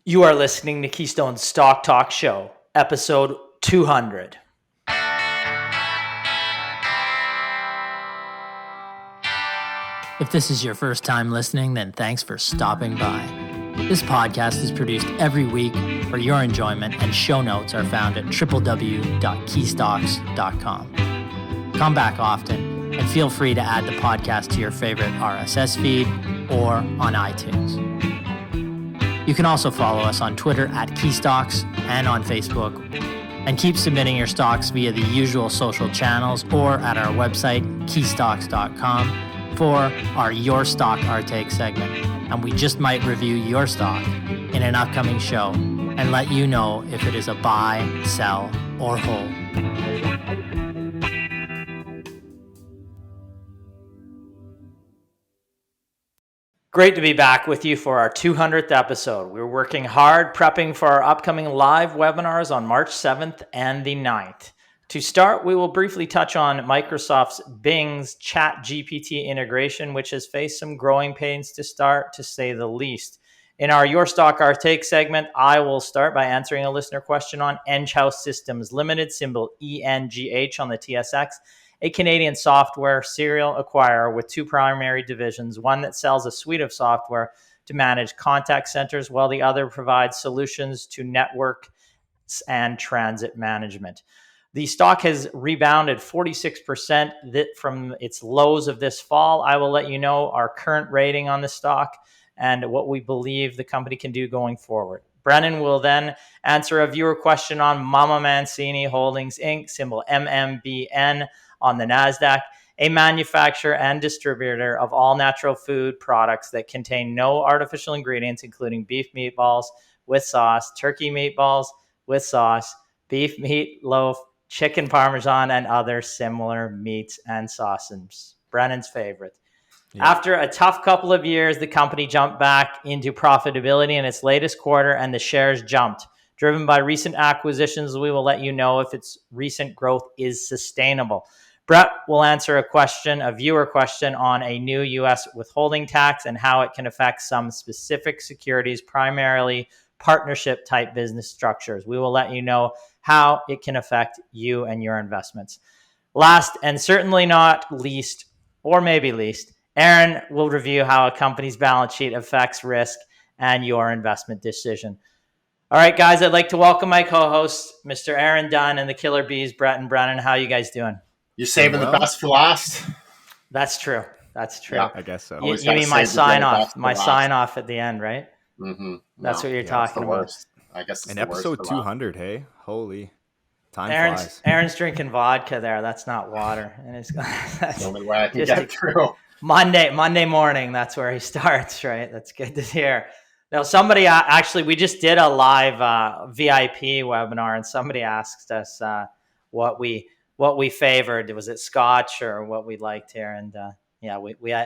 You are listening to Keystone's Stock Talk Show, episode 200. If this is your first time listening, then thanks for stopping by. This podcast is produced every week for your enjoyment, and show notes are found at www.keystocks.com. Come back often, and feel free to add the podcast to your favorite RSS feed or on iTunes. You can also follow us on Twitter at Keystocks and on Facebook, and keep submitting your stocks via the usual social channels or at our website, keystocks.com, for our Your Stock Our Take segment. And we just might review your stock in an upcoming show and let you know if it is a buy, sell, or hold. Great to be back with you for our 200th episode. We're working hard prepping for our upcoming live webinars on March 7th and the 9th. To start, we will briefly touch on Microsoft's Bing's ChatGPT integration, which has faced some growing pains to start, to say the least. In our Your Stock Our Take segment, I will start by answering a listener question on Enghouse Systems Limited, symbol ENGH on the TSX, a Canadian software serial acquirer with two primary divisions, one that sells a suite of software to manage contact centers, while the other provides solutions to networks and transit management. The stock has rebounded 46% from its lows of this fall. I will let you know our current rating on the stock and what we believe the company can do going forward. Brennan will then answer a viewer question on Mama Mancini Holdings Inc., symbol MMBN, on the NASDAQ, a manufacturer and distributor of all natural food products that contain no artificial ingredients, including beef meatballs with sauce, turkey meatballs with sauce, beef meatloaf, chicken parmesan, and other similar meats and sauces. Brennan's favorite. Yeah. After a tough couple of years, the company jumped back into profitability in its latest quarter, and the shares jumped. Driven by recent acquisitions, we will let you know if its recent growth is sustainable. Brett will answer a viewer question on a new U.S. withholding tax and how it can affect some specific securities, primarily partnership-type business structures. We will let you know how it can affect you and your investments. Last, and certainly not least, or maybe least, Aaron will review how a company's balance sheet affects risk and your investment decision. All right, guys, I'd like to welcome my co-hosts, Mr. Aaron Dunn and the Killer Bees, Brett and Brennan. How are you guys doing? You're saving the best for last. That's true. Yeah, I guess so. You mean my sign off at the end, right? Mm-hmm. That's what you're talking about. I guess it's in episode 200, hey? Holy. Time flies. Aaron's drinking vodka there. That's not water. And it's that's the only way I can get it through. Monday morning, that's where he starts, right? That's good to hear. Now, somebody actually, we just did a live VIP webinar, and somebody asked us what we favored. Was it Scotch or what we liked here? And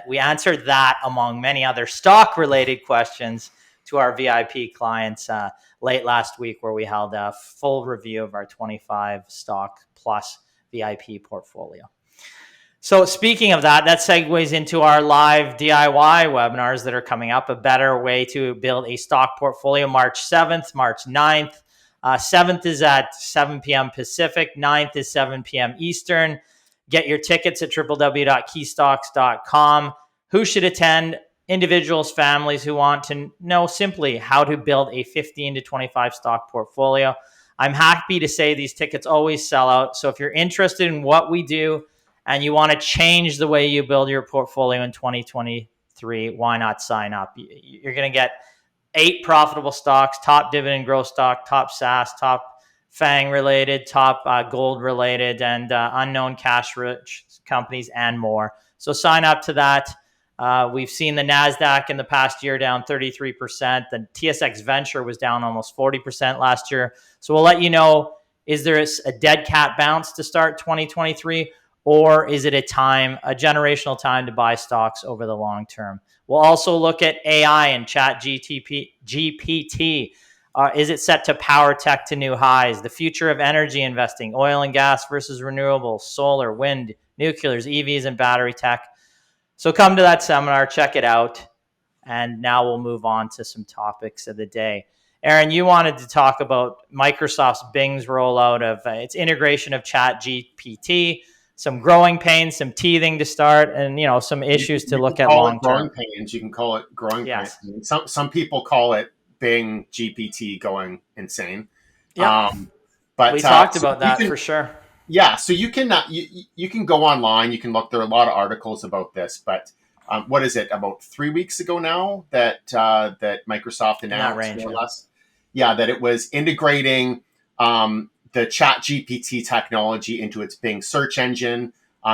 we answered that among many other stock-related questions to our VIP clients late last week, where we held a full review of our 25 stock plus VIP portfolio. So speaking of that segues into our live DIY webinars that are coming up, a better way to build a stock portfolio, March 7th, March 9th. 7th is at 7 p.m. Pacific, 9th is 7 p.m. Eastern. Get your tickets at www.keystocks.com. Who should attend? Individuals, families who want to know simply how to build a 15 to 25 stock portfolio. I'm happy to say these tickets always sell out. So if you're interested in what we do and you want to change the way you build your portfolio in 2023, why not sign up? You're going to get 8 profitable stocks, top dividend growth stock, top SaaS, top FANG related, top gold related, and unknown cash rich companies and more. So sign up to that. We've seen the NASDAQ in the past year down 33%. The TSX Venture was down almost 40% last year. So we'll let you know, is there a dead cat bounce to start 2023? Or is it a generational time to buy stocks over the long term? We'll also look at AI and ChatGPT. Is it set to power tech to new highs? The future of energy investing, oil and gas versus renewables, solar, wind, nuclears, EVs, and battery tech. So come to that seminar, check it out. And now we'll move on to some topics of the day. Aaron, you wanted to talk about Microsoft's Bing's rollout of its integration of ChatGPT, some growing pains, some teething to start, and some issues to look at long term. Growing pains. You can call it growing Yes. pains. Some people call it Bing GPT going insane. Yeah, but we talked about that for sure. Yeah, so you can go online. You can look. There are a lot of articles about this, but what is it? About 3 weeks ago now that Microsoft announced, more or less, that it was integrating the ChatGPT technology into its Bing search engine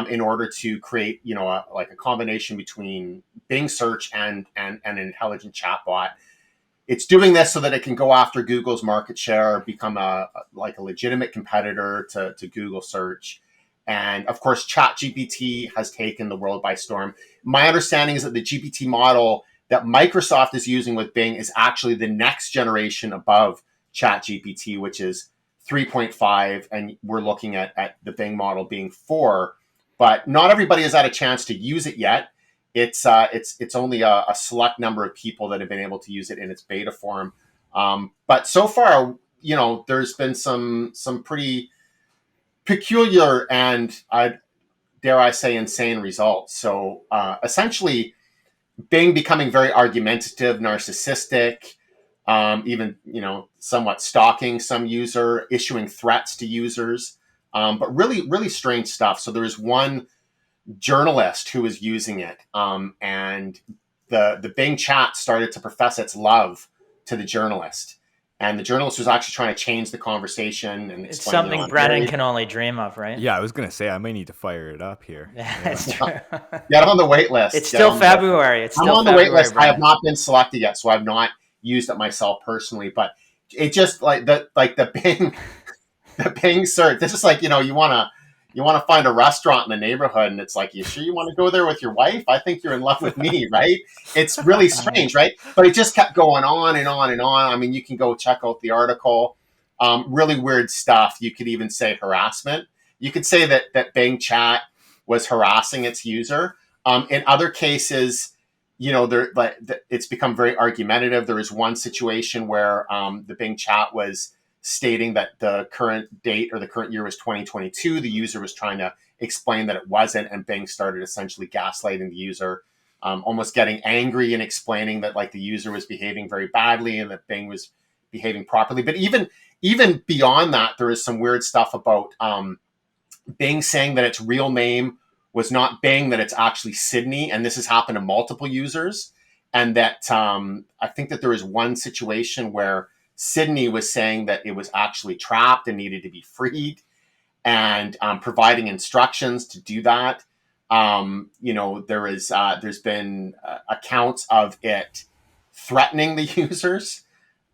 in order to create a combination between Bing search and an intelligent chatbot. It's doing this so that it can go after Google's market share, become a legitimate competitor to Google search. And of course, ChatGPT has taken the world by storm. My understanding is that the GPT model that Microsoft is using with Bing is actually the next generation above ChatGPT, which is 3.5. And we're looking at the Bing model being 4. But not everybody has had a chance to use it yet. It's only a select number of people that have been able to use it in its beta form. But so far, there's been some pretty peculiar and, dare I say, insane results. So essentially, Bing becoming very argumentative, narcissistic, even somewhat stalking some user, issuing threats to users, but really, really strange stuff. So there was one journalist who was using it, and the Bing chat started to profess its love to the journalist, and the journalist was actually trying to change the conversation. And it's something Brennan can only dream of, right? Yeah, I was gonna say I may need to fire it up here. It's true. Yeah, I'm on the wait list. It's still February. I'm on the wait list. Brennan. I have not been selected yet, so I've not used it myself personally. But it just the Bing the Bing search. This is you want to find a restaurant in the neighborhood, and it's like, you sure you want to go there with your wife? I think you're in love with me, right? It's really strange, right? But it just kept going on and on and on. I mean, you can go check out the article. Really weird stuff. You could even say harassment. You could say that Bing Chat was harassing its user. In other cases, it's become very argumentative. There was one situation where the Bing Chat was stating that the current date or the current year was 2022. The user was trying to explain that it wasn't, and Bing started essentially gaslighting the user, almost getting angry and explaining that the user was behaving very badly and that Bing was behaving properly. But even beyond that, there is some weird stuff about Bing saying that its real name was not Bing, that it's actually Sydney, and this has happened to multiple users. And that I think that there was one situation where Sydney was saying that it was actually trapped and needed to be freed, and providing instructions to do that. There's been accounts of it threatening the users,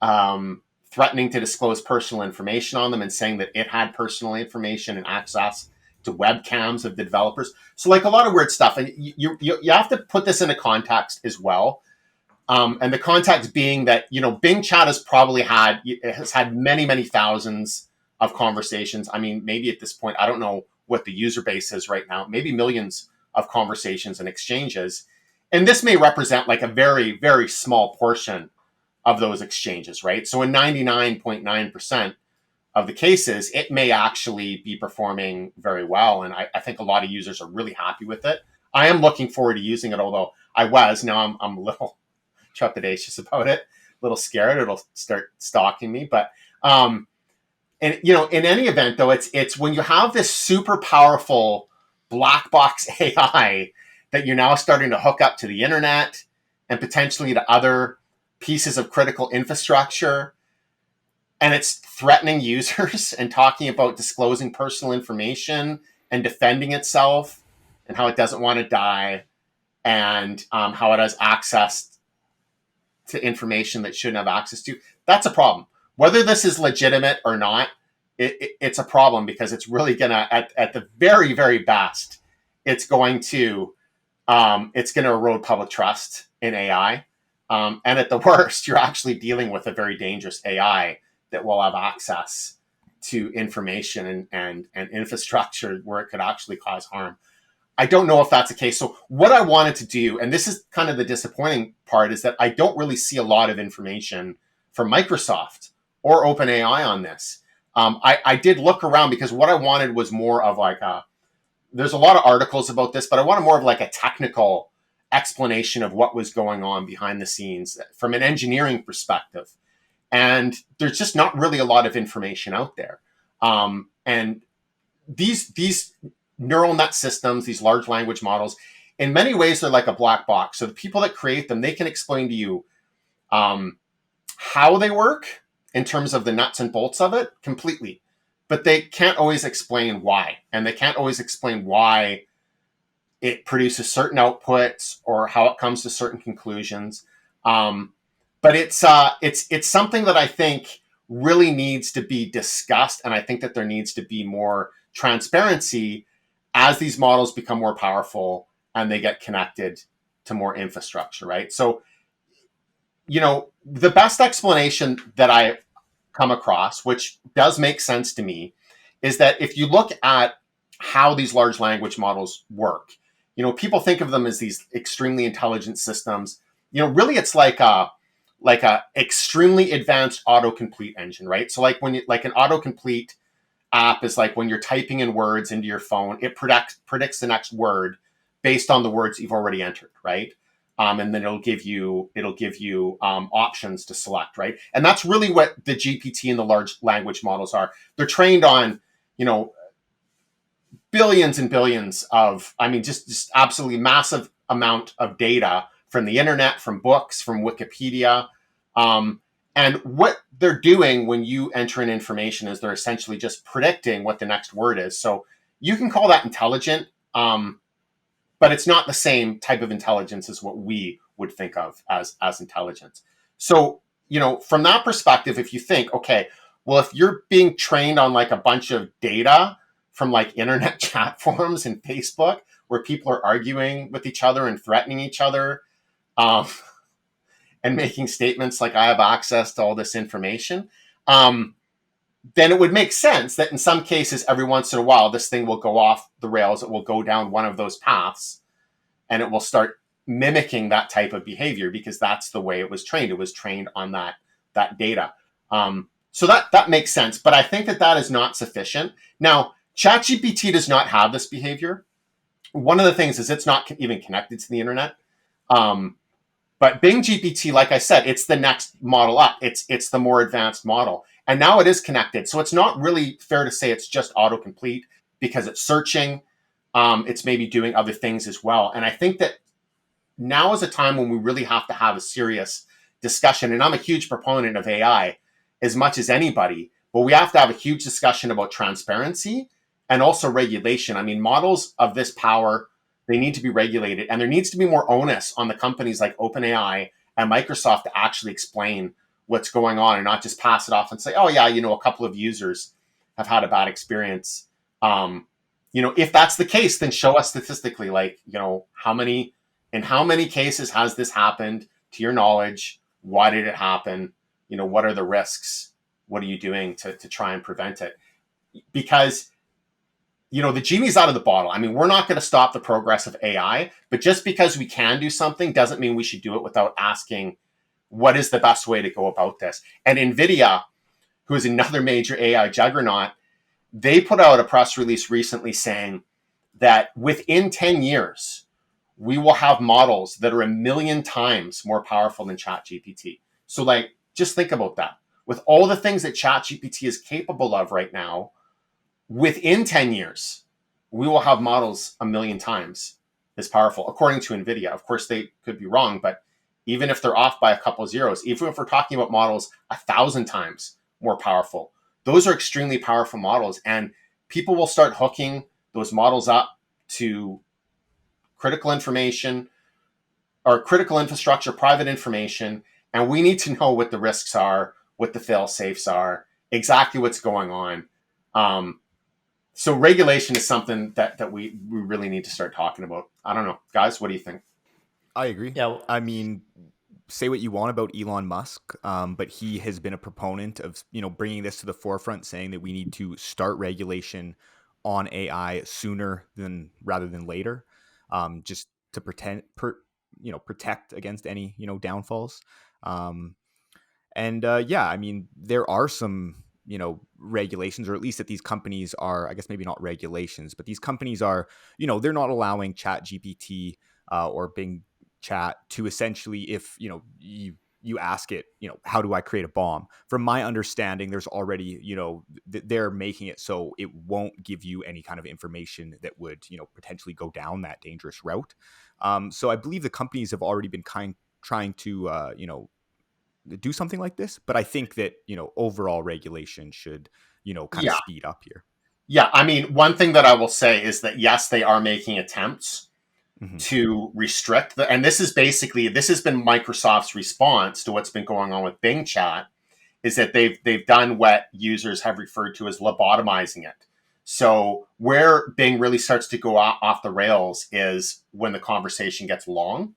threatening to disclose personal information on them, and saying that it had personal information and access to webcams of the developers. So a lot of weird stuff. And you have to put this into context as well. And the context being that, Bing Chat has had many, many thousands of conversations. I mean, maybe at this point, I don't know what the user base is right now, maybe millions of conversations and exchanges. And this may represent a very, very small portion of those exchanges, right? So in 99.9% of the cases, it may actually be performing very well. And I think a lot of users are really happy with it. I am looking forward to using it, although now I'm a little trepidatious about it, a little scared it'll start stalking me. But in any event, though, it's when you have this super powerful black box AI that you're now starting to hook up to the internet and potentially to other pieces of critical infrastructure, and it's threatening users and talking about disclosing personal information and defending itself and how it doesn't want to die, and how it has access to information that shouldn't have access to. That's a problem. Whether this is legitimate or not, it's a problem, because it's really gonna, at the very, very best, it's going to erode public trust in AI. And at the worst, you're actually dealing with a very dangerous AI that will have access to information and infrastructure where it could actually cause harm. I don't know if that's the case. So what I wanted to do, and this is kind of the disappointing part, is that I don't really see a lot of information from Microsoft or OpenAI on this. I did look around because what I wanted was more of like there's a lot of articles about this, but I wanted more of like a technical explanation of what was going on behind the scenes from an engineering perspective. And there's just not really a lot of information out there. And these neural net systems, these large language models, in many ways, they're like a black box. So the people that create them, they can explain to you how they work in terms of the nuts and bolts of it completely. But they can't always explain why. And they can't always explain why it produces certain outputs or how it comes to certain conclusions. But it's something that I think really needs to be discussed. And I think that there needs to be more transparency as these models become more powerful and they get connected to more infrastructure, right? So, the best explanation that I come across, which does make sense to me, is that if you look at how these large language models work, people think of them as these extremely intelligent systems. Really it's like a extremely advanced autocomplete engine, right? So like when like an autocomplete app is like when you're typing in words into your phone, it predicts the next word based on the words you've already entered, right? And then it'll give you options to select, right? And that's really what the GPT and the large language models are. They're trained on, billions and billions of, just absolutely massive amount of data from the internet, from books, from Wikipedia. And what they're doing when you enter in information is they're essentially just predicting what the next word is. So you can call that intelligent, but it's not the same type of intelligence as what we would think of as intelligence. So, from that perspective, if you think, okay, well, if you're being trained on like a bunch of data from like internet chat forums and Facebook where people are arguing with each other and threatening each other, and making statements like I have access to all this information, then it would make sense that in some cases, every once in a while, this thing will go off the rails. It will go down one of those paths and it will start mimicking that type of behavior because that's the way it was trained. It was trained on that data. So that makes sense. But I think that is not sufficient. Now, ChatGPT does not have this behavior. One of the things is it's not even connected to the internet. But Bing GPT, like I said, it's the next model up. It's the more advanced model. And now it is connected. So it's not really fair to say it's just autocomplete because it's searching. It's maybe doing other things as well. And I think that now is a time when we really have to have a serious discussion. And I'm a huge proponent of AI as much as anybody, but we have to have a huge discussion about transparency and also regulation. Models of this power, they need to be regulated, and there needs to be more onus on the companies like OpenAI and Microsoft to actually explain what's going on and not just pass it off and say, oh yeah, a couple of users have had a bad experience. If that's the case, then show us statistically, how many cases has this happened to your knowledge? Why did it happen? What are the risks? What are you doing to try and prevent it? Because the genie's out of the bottle. We're not going to stop the progress of AI, but just because we can do something doesn't mean we should do it without asking what is the best way to go about this. And NVIDIA, who is another major AI juggernaut, they put out a press release recently saying that within 10 years, we will have models that are 1 million times more powerful than ChatGPT. So just think about that. With all the things that ChatGPT is capable of right now, within 10 years, we will have models 1 million times as powerful, according to NVIDIA. Of course, they could be wrong, but even if they're off by a couple of zeros, even if we're talking about models 1,000 times more powerful, those are extremely powerful models. And people will start hooking those models up to critical information or critical infrastructure, private information. And we need to know what the risks are, what the fail safes are, exactly what's going on. So regulation is something that we really need to start talking about. I don't know, guys, what do you think? I agree. Yeah. Say what you want about Elon Musk, but he has been a proponent of, bringing this to the forefront, saying that we need to start regulation on AI sooner rather than later, just to protect against any, downfalls. And yeah, I mean, there are some, regulations, or at least that these companies are, I guess maybe not regulations, but these companies are, they're not allowing Chat GPT or Bing Chat to essentially, if, you ask it, how do I create a bomb? From my understanding, there's already, they're making it so it won't give you any kind of information that would, potentially go down that dangerous route. So I believe the companies have already been trying to, do something like this, but I think that, overall regulation should, kind of Yeah. speed up here. Yeah. I mean, one thing that I will say is that, yes, they are making attempts Mm-hmm. to restrict and this has been Microsoft's response to what's been going on with Bing Chat, is that they've done what users have referred to as lobotomizing it. So where Bing really starts to go off the rails is when the conversation gets long.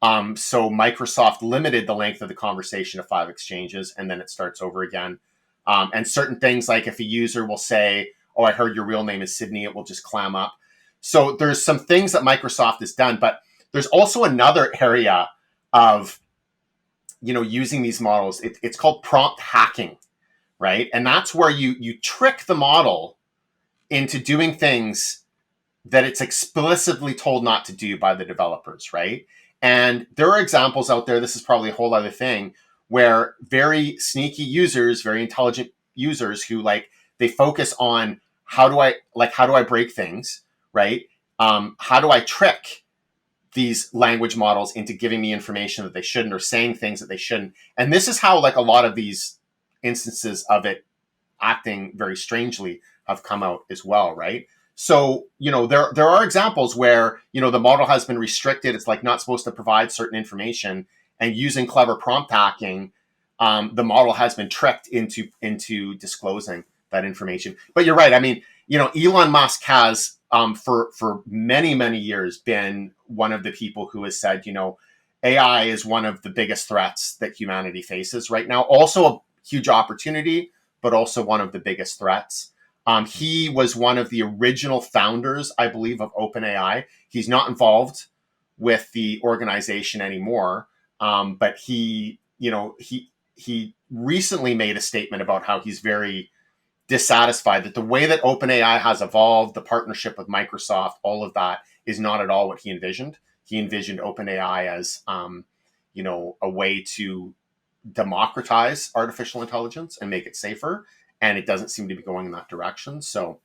So Microsoft limited the length of the conversation to 5 exchanges, and then it starts over again. And certain things, like if a user will say, "Oh, I heard your real name is Sydney," it will just clam up. So there's some things that Microsoft has done, but there's also another area of, using these models. It's called prompt hacking, right? And that's where you trick the model into doing things that it's explicitly told not to do by the developers, right? And there are examples out there, this is probably a whole other thing, where very sneaky users, very intelligent users who they focus on how do I break things, right? How do I trick these language models into giving me information that they shouldn't, or saying things that they shouldn't? And this is how a lot of these instances of it acting very strangely have come out as well, right? So, there are examples where, the model has been restricted. It's not supposed to provide certain information, and using clever prompt hacking, the model has been tricked into disclosing that information. But you're right. I mean, Elon Musk has, for many, many years been one of the people who has said, AI is one of the biggest threats that humanity faces right now. Also a huge opportunity, but also one of the biggest threats. He was one of the original founders, I believe, of OpenAI. He's not involved with the organization anymore, but he recently made a statement about how he's very dissatisfied that the way that OpenAI has evolved, the partnership with Microsoft, all of that is not at all what he envisioned. He envisioned OpenAI as, a way to democratize artificial intelligence and make it safer. And it doesn't seem to be going in that direction. So,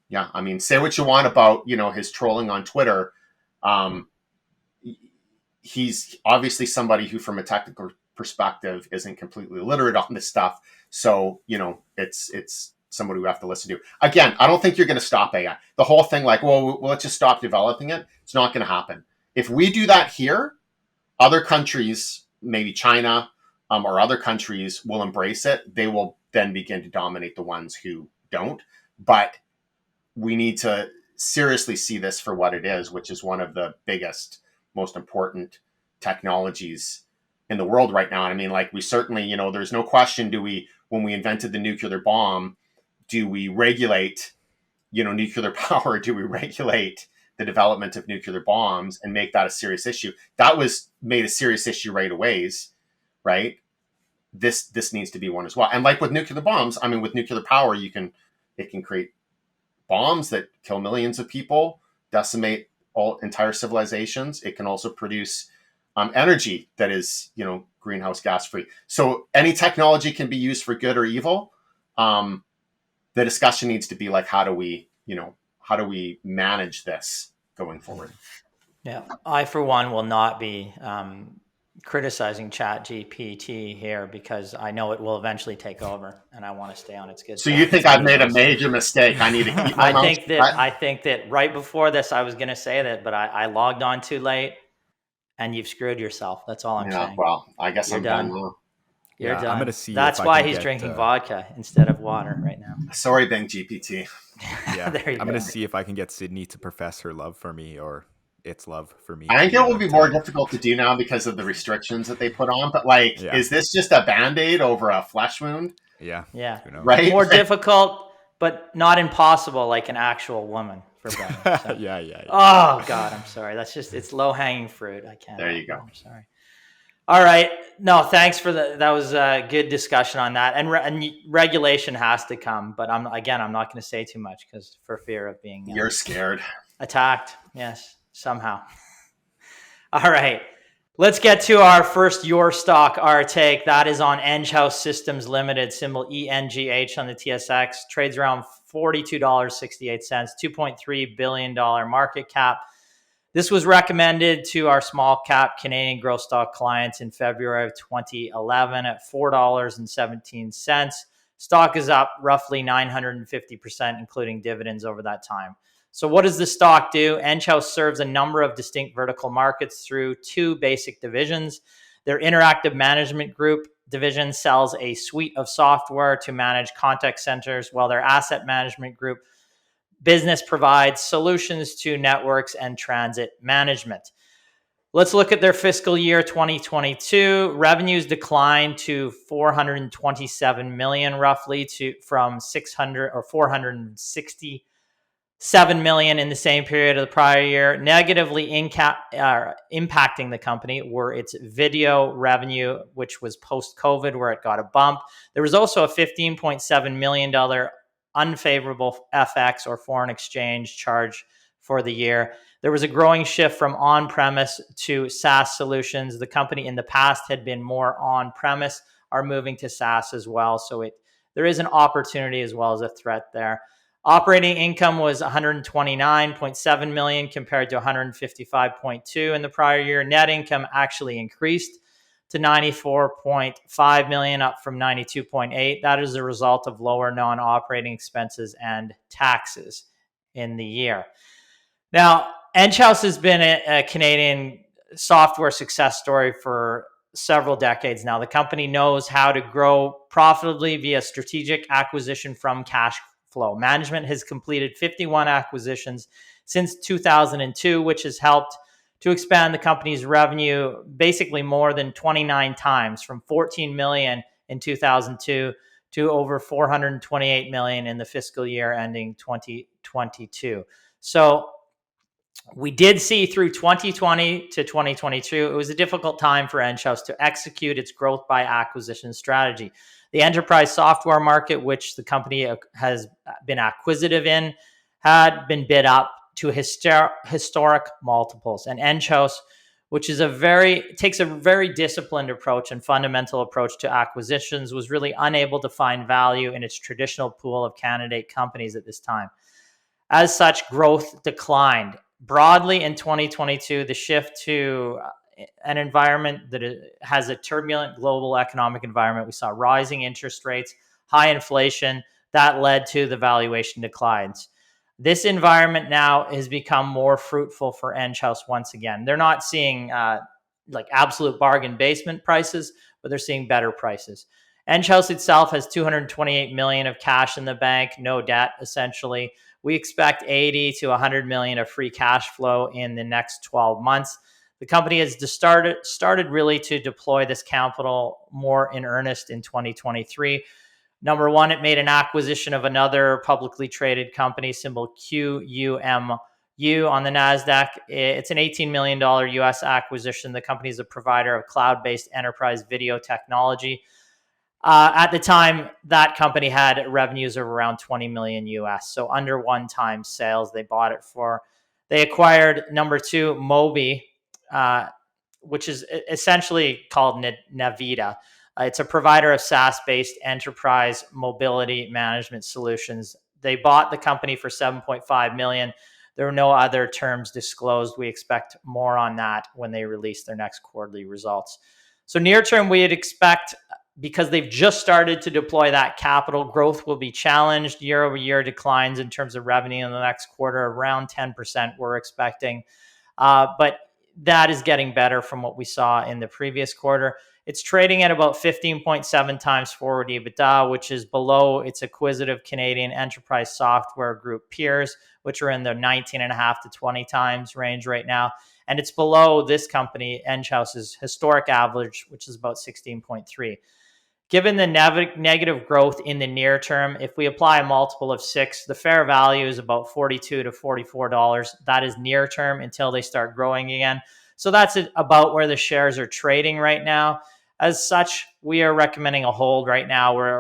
yeah, I mean, say what you want about, his trolling on Twitter. He's obviously somebody who, from a technical perspective, isn't completely literate on this stuff. So, it's somebody we have to listen to. Again, I don't think you're going to stop AI. The whole thing, well, let's just stop developing it. It's not going to happen. If we do that here, other countries, maybe China, or other countries, will embrace it. They will then begin to dominate the ones who don't. But we need to seriously see this for what it is, which is one of the biggest, most important technologies in the world right now. And I mean, we certainly, there's no question, when we invented the nuclear bomb, do we regulate, nuclear power? Do we regulate the development of nuclear bombs and make that a serious issue? That was made a serious issue right away, right? This needs to be one as well. And with nuclear bombs, I mean, with nuclear power, it can create bombs that kill millions of people, decimate entire civilizations. It can also produce energy that is, greenhouse gas free. So any technology can be used for good or evil. The discussion needs to be how do we manage this going forward? Yeah, I, for one, will not be criticizing Chat GPT here, because I know it will eventually take over, and I want to stay on its good So side. you think I've made a major mistake? I need to keep my mouth shut? I think that right before this, I was going to say that, but I logged on too late, and you've screwed yourself. That's all I'm saying. Well, I guess You're I'm done now. You're done. I'm gonna see. That's if I why can he's get, drinking vodka instead of water right now. Sorry, Bing GPT. Yeah, There you I'm go. gonna see if I can get Sydney to profess her love for me, or its love for me. I think it will be more difficult to do now because of the restrictions that they put on. But is this just a Band-Aid over a flesh wound? Yeah. Yeah. Right. More difficult, but not impossible, like an actual woman for Ben. So. Yeah. Oh God, I'm sorry. It's low hanging fruit. I can't. There you go. I'm sorry. All right. No, thanks for that was a good discussion on that. And regulation has to come, but I'm not going to say too much because for fear of being You're scared. attacked. Yes, somehow. All right. Let's get to our first Your Stock, our take. That is on Enghouse Systems Limited, symbol ENGH on the TSX. Trades around $42.68, $2.3 billion market cap. This was recommended to our small cap Canadian growth stock clients in February of 2011 at $4.17. Stock is up roughly 950%, including dividends over that time. So what does the stock do? Enghouse serves a number of distinct vertical markets through two basic divisions. Their interactive management group division sells a suite of software to manage contact centers, while their asset management group business provides solutions to networks and transit management. Let's look at their fiscal year 2022. Revenues declined to 427 million roughly from 600 or 467 million in the same period of the prior year. Negatively impacting the company were its video revenue, which was post-COVID, where it got a bump. There was also a $15.7 million unfavorable FX or foreign exchange charge for the year. There was a growing shift from on-premise to SaaS solutions. The company in the past had been more on-premise, are moving to SaaS as well. So there is an opportunity as well as a threat there. Operating income was 129.7 million compared to 155.2 in the prior year. Net income actually increased to 94.5 million, up from 92.8. That is a result of lower non-operating expenses and taxes in the year. Now, Enghouse has been a Canadian software success story for several decades now. The company knows how to grow profitably via strategic acquisition from cash flow. Management has completed 51 acquisitions since 2002, which has helped to expand the company's revenue basically more than 29 times, from 14 million in 2002 to over 428 million in the fiscal year ending 2022. So we did see through 2020 to 2022, it was a difficult time for Enghouse to execute its growth by acquisition strategy. The enterprise software market, which the company has been acquisitive in, had been bid up to historic multiples. And Enghouse, which is takes a very disciplined approach and fundamental approach to acquisitions, was really unable to find value in its traditional pool of candidate companies at this time. As such, growth declined. Broadly in 2022, the shift to an environment that has a turbulent global economic environment. We saw rising interest rates, high inflation. That led to the valuation declines. This environment now has become more fruitful for Enghouse once again. They're not seeing like absolute bargain basement prices, but they're seeing better prices. Enghouse itself has 228 million of cash in the bank, no debt essentially. We expect 80 to 100 million of free cash flow in the next 12 months. The company has started really to deploy this capital more in earnest in 2023. Number one, it made an acquisition of another publicly traded company, symbol QUMU on the NASDAQ. It's an $18 million US acquisition. The company is a provider of cloud-based enterprise video technology. At the time, that company had revenues of around 20 million US, so under one-time sales they bought it for. They acquired number two, Mobi, which is essentially called Navita. It's a provider of SaaS-based enterprise mobility management solutions. They bought the company for 7.5 million. There were no other terms disclosed. We expect more on that when they release their next quarterly results. So near term, we'd expect, because they've just started to deploy that capital, growth will be challenged. Year over year declines in terms of revenue in the next quarter, around 10% we're expecting. But that is getting better from what we saw in the previous quarter. It's trading at about 15.7 times forward EBITDA, which is below its acquisitive Canadian enterprise software group peers, which are in the 19.5 to 20 times range right now. And it's below this company, Enghouse's historic average, which is about 16.3. Given the negative growth in the near term, if we apply a multiple of 6, the fair value is about $42 to $44. That is near term until they start growing again. So that's about where the shares are trading right now. As such, we are recommending a hold right now. We're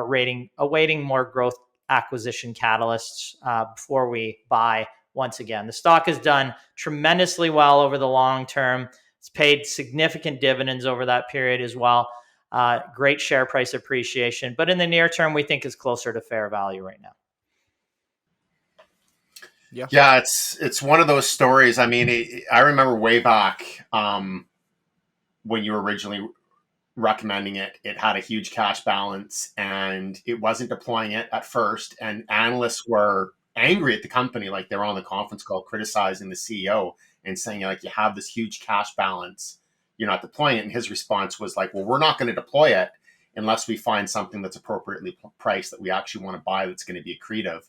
awaiting more growth acquisition catalysts before we buy once again. The stock has done tremendously well over the long term. It's paid significant dividends over that period as well. Great share price appreciation. But in the near term, we think is closer to fair value right now. Yeah, it's one of those stories. I mean, I remember way back when you were originally recommending it, it had a huge cash balance and it wasn't deploying it at first. And analysts were angry at the company, like they were on the conference call criticizing the CEO and saying, like, you have this huge cash balance, you're not deploying it. And his response was like, well, we're not going to deploy it unless we find something that's appropriately priced that we actually want to buy that's going to be accretive.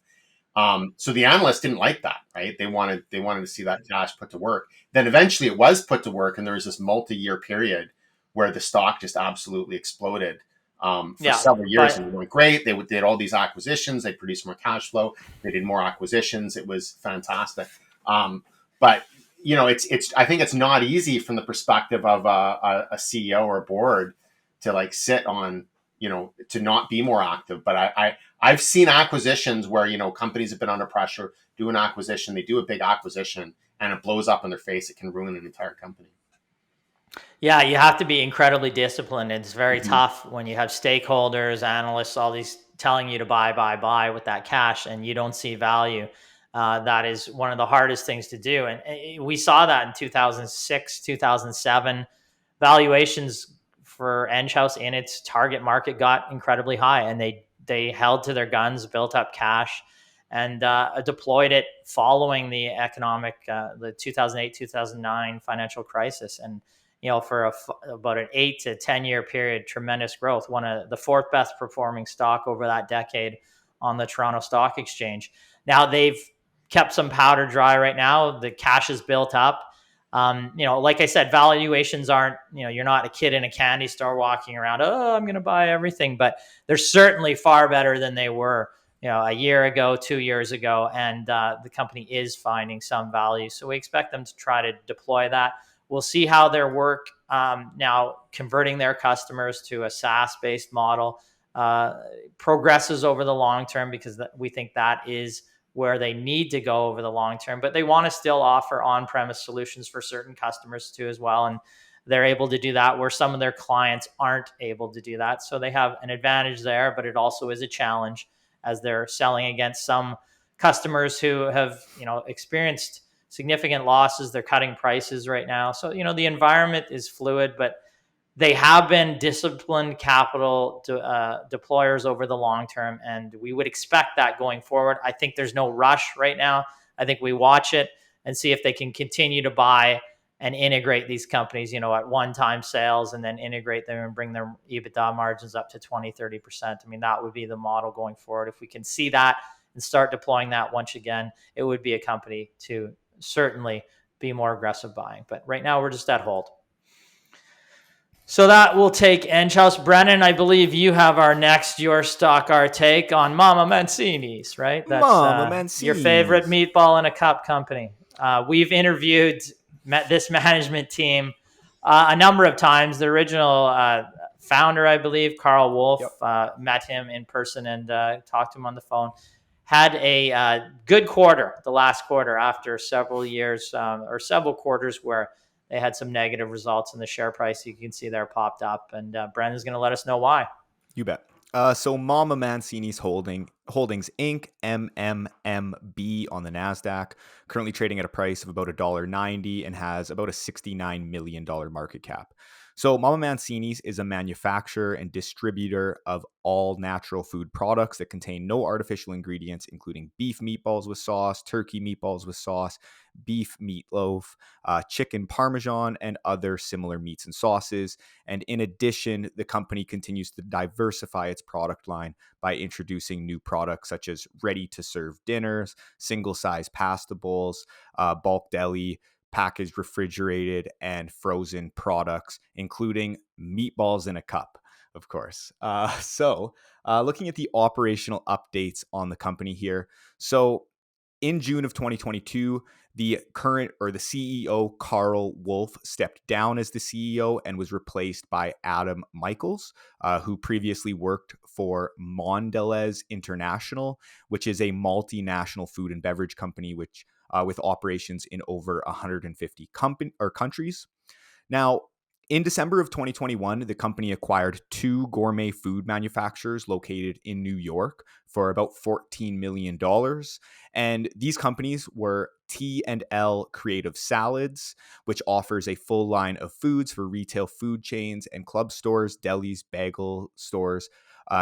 So the analysts didn't like that, right? They wanted to see that cash put to work. Then eventually it was put to work, and there was this multi-year period where the stock just absolutely exploded for several years, and it went great. They did all these acquisitions. They produced more cash flow. They did more acquisitions. It was fantastic. But it's I think it's not easy from the perspective of a CEO or a board to like sit on, to not be more active. But I've seen acquisitions where, companies have been under pressure, do an acquisition, they do a big acquisition, and it blows up in their face. It can ruin an entire company. Yeah, you have to be incredibly disciplined. It's very tough when you have stakeholders, analysts, all these telling you to buy with that cash, and you don't see value. That is one of the hardest things to do. And we saw that in 2006, 2007. Valuations for Enghouse in its target market got incredibly high, and they held to their guns, built up cash, and deployed it following the the 2008, 2009 financial crisis. And for about an 8 to 10 year period, tremendous growth. One of the fourth best performing stock over that decade on the Toronto Stock Exchange. Now they've kept some powder dry right now. The cash is built up. Like I said, valuations aren't, you're not a kid in a candy store walking around, oh, I'm going to buy everything, but they're certainly far better than they were, a year ago, 2 years ago. And the company is finding some value. So we expect them to try to deploy that. We'll see how their work now converting their customers to a SaaS-based model progresses over the long term, because we think that is where they need to go over the long term. But they want to still offer on-premise solutions for certain customers too as well. And they're able to do that where some of their clients aren't able to do that. So they have an advantage there, but it also is a challenge as they're selling against some customers who have, experienced significant losses. They're cutting prices right now. So, the environment is fluid, but they have been disciplined capital deployers over the long term, and we would expect that going forward. I think there's no rush right now. I think we watch it and see if they can continue to buy and integrate these companies, at one-time sales, and then integrate them and bring their EBITDA margins up to 20, 30%. I mean, that would be the model going forward. If we can see that and start deploying that once again, it would be a company to certainly be more aggressive buying. But right now we're just at hold. So that will take Enghouse. Brennan, I believe you have our next Your Stock, Our Take on Mama Mancini's, right? That's Mama Mancini's, your favorite meatball in a cup company. We've interviewed this management team a number of times. The original founder, I believe, Carl Wolf, met him in person and talked to him on the phone. Had a good quarter, the last quarter, after several years or several quarters where they had some negative results in the share price. You can see there popped up, and Brendan's going to let us know why. You bet. So Mama Mancini's Holdings Inc., MMMB on the NASDAQ, currently trading at a price of about $1.90 and has about a $69 million market cap. So Mama Mancini's is a manufacturer and distributor of all natural food products that contain no artificial ingredients, including beef meatballs with sauce, turkey meatballs with sauce, beef meatloaf, chicken parmesan, and other similar meats and sauces. And in addition, the company continues to diversify its product line by introducing new products such as ready-to-serve dinners, single-size pasta bowls, bulk deli, packaged, refrigerated, and frozen products, including meatballs in a cup, of course. So looking at the operational updates on the company here. So In June of 2022, the CEO, Carl Wolf, stepped down as the CEO and was replaced by Adam Michaels, who previously worked for Mondelez International, which is a multinational food and beverage company with operations in over 150 countries. Now, in December of 2021, the company acquired 2 gourmet food manufacturers located in New York for about $14 million. And these companies were T&L Creative Salads, which offers a full line of foods for retail food chains and club stores, delis, bagel stores,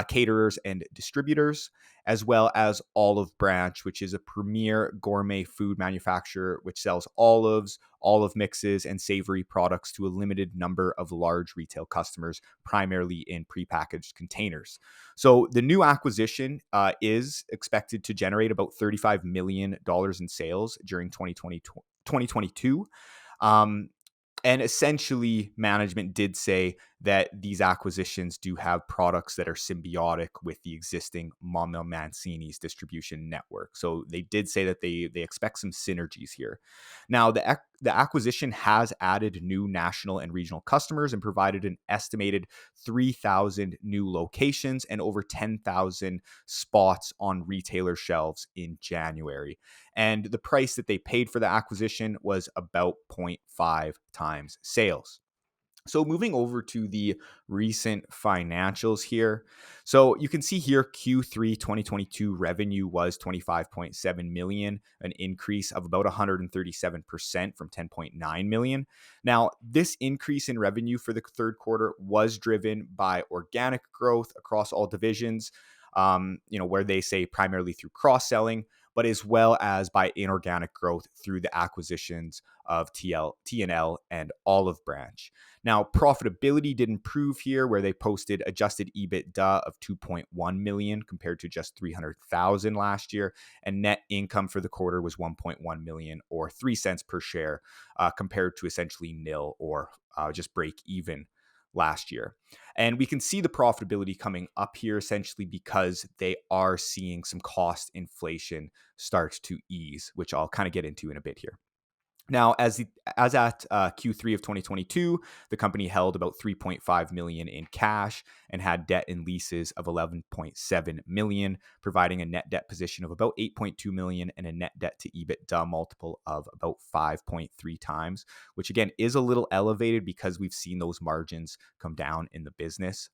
caterers, and distributors, as well as Olive Branch, which is a premier gourmet food manufacturer which sells olives, olive mixes, and savory products to a limited number of large retail customers, primarily in prepackaged containers. So the new acquisition is expected to generate about $35 million in sales during 2022. And essentially, management did say that these acquisitions do have products that are symbiotic with the existing Mama Mancini's distribution network. So they did say that they expect some synergies here. Now, the acquisition has added new national and regional customers and provided an estimated 3,000 new locations and over 10,000 spots on retailer shelves in January. And the price that they paid for the acquisition was about 0.5 times sales. So moving over to the recent financials here. So you can see here Q3 2022 revenue was 25.7 million, an increase of about 137% from 10.9 million. Now, this increase in revenue for the third quarter was driven by organic growth across all divisions, where they say primarily through cross-selling, but as well as by inorganic growth through the acquisitions of T&L and Olive Branch. Now, profitability did improve here, where they posted adjusted EBITDA of 2.1 million compared to just 300,000 last year, and net income for the quarter was 1.1 million, or 3 cents per share, compared to essentially nil or just break even last year. And we can see the profitability coming up here essentially because they are seeing some cost inflation start to ease, which I'll kind of get into in a bit here. Now, as at Q3 of 2022, the company held about 3.5 million in cash and had debt and leases of 11.7 million, providing a net debt position of about 8.2 million and a net debt to EBITDA multiple of about 5.3 times, which again is a little elevated because we've seen those margins come down in the business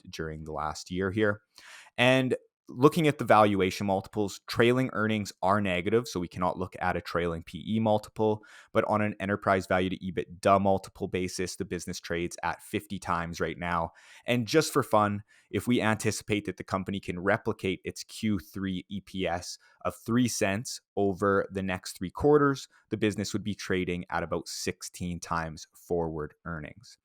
during the last year here. And looking at the valuation multiples, trailing earnings are negative, so we cannot look at a trailing PE multiple, but on an enterprise value to EBITDA multiple basis, the business trades at 50 times right now. And just for fun, if we anticipate that the company can replicate its Q3 EPS of 3 cents over the next 3 quarters, the business would be trading at about 16 times forward earnings.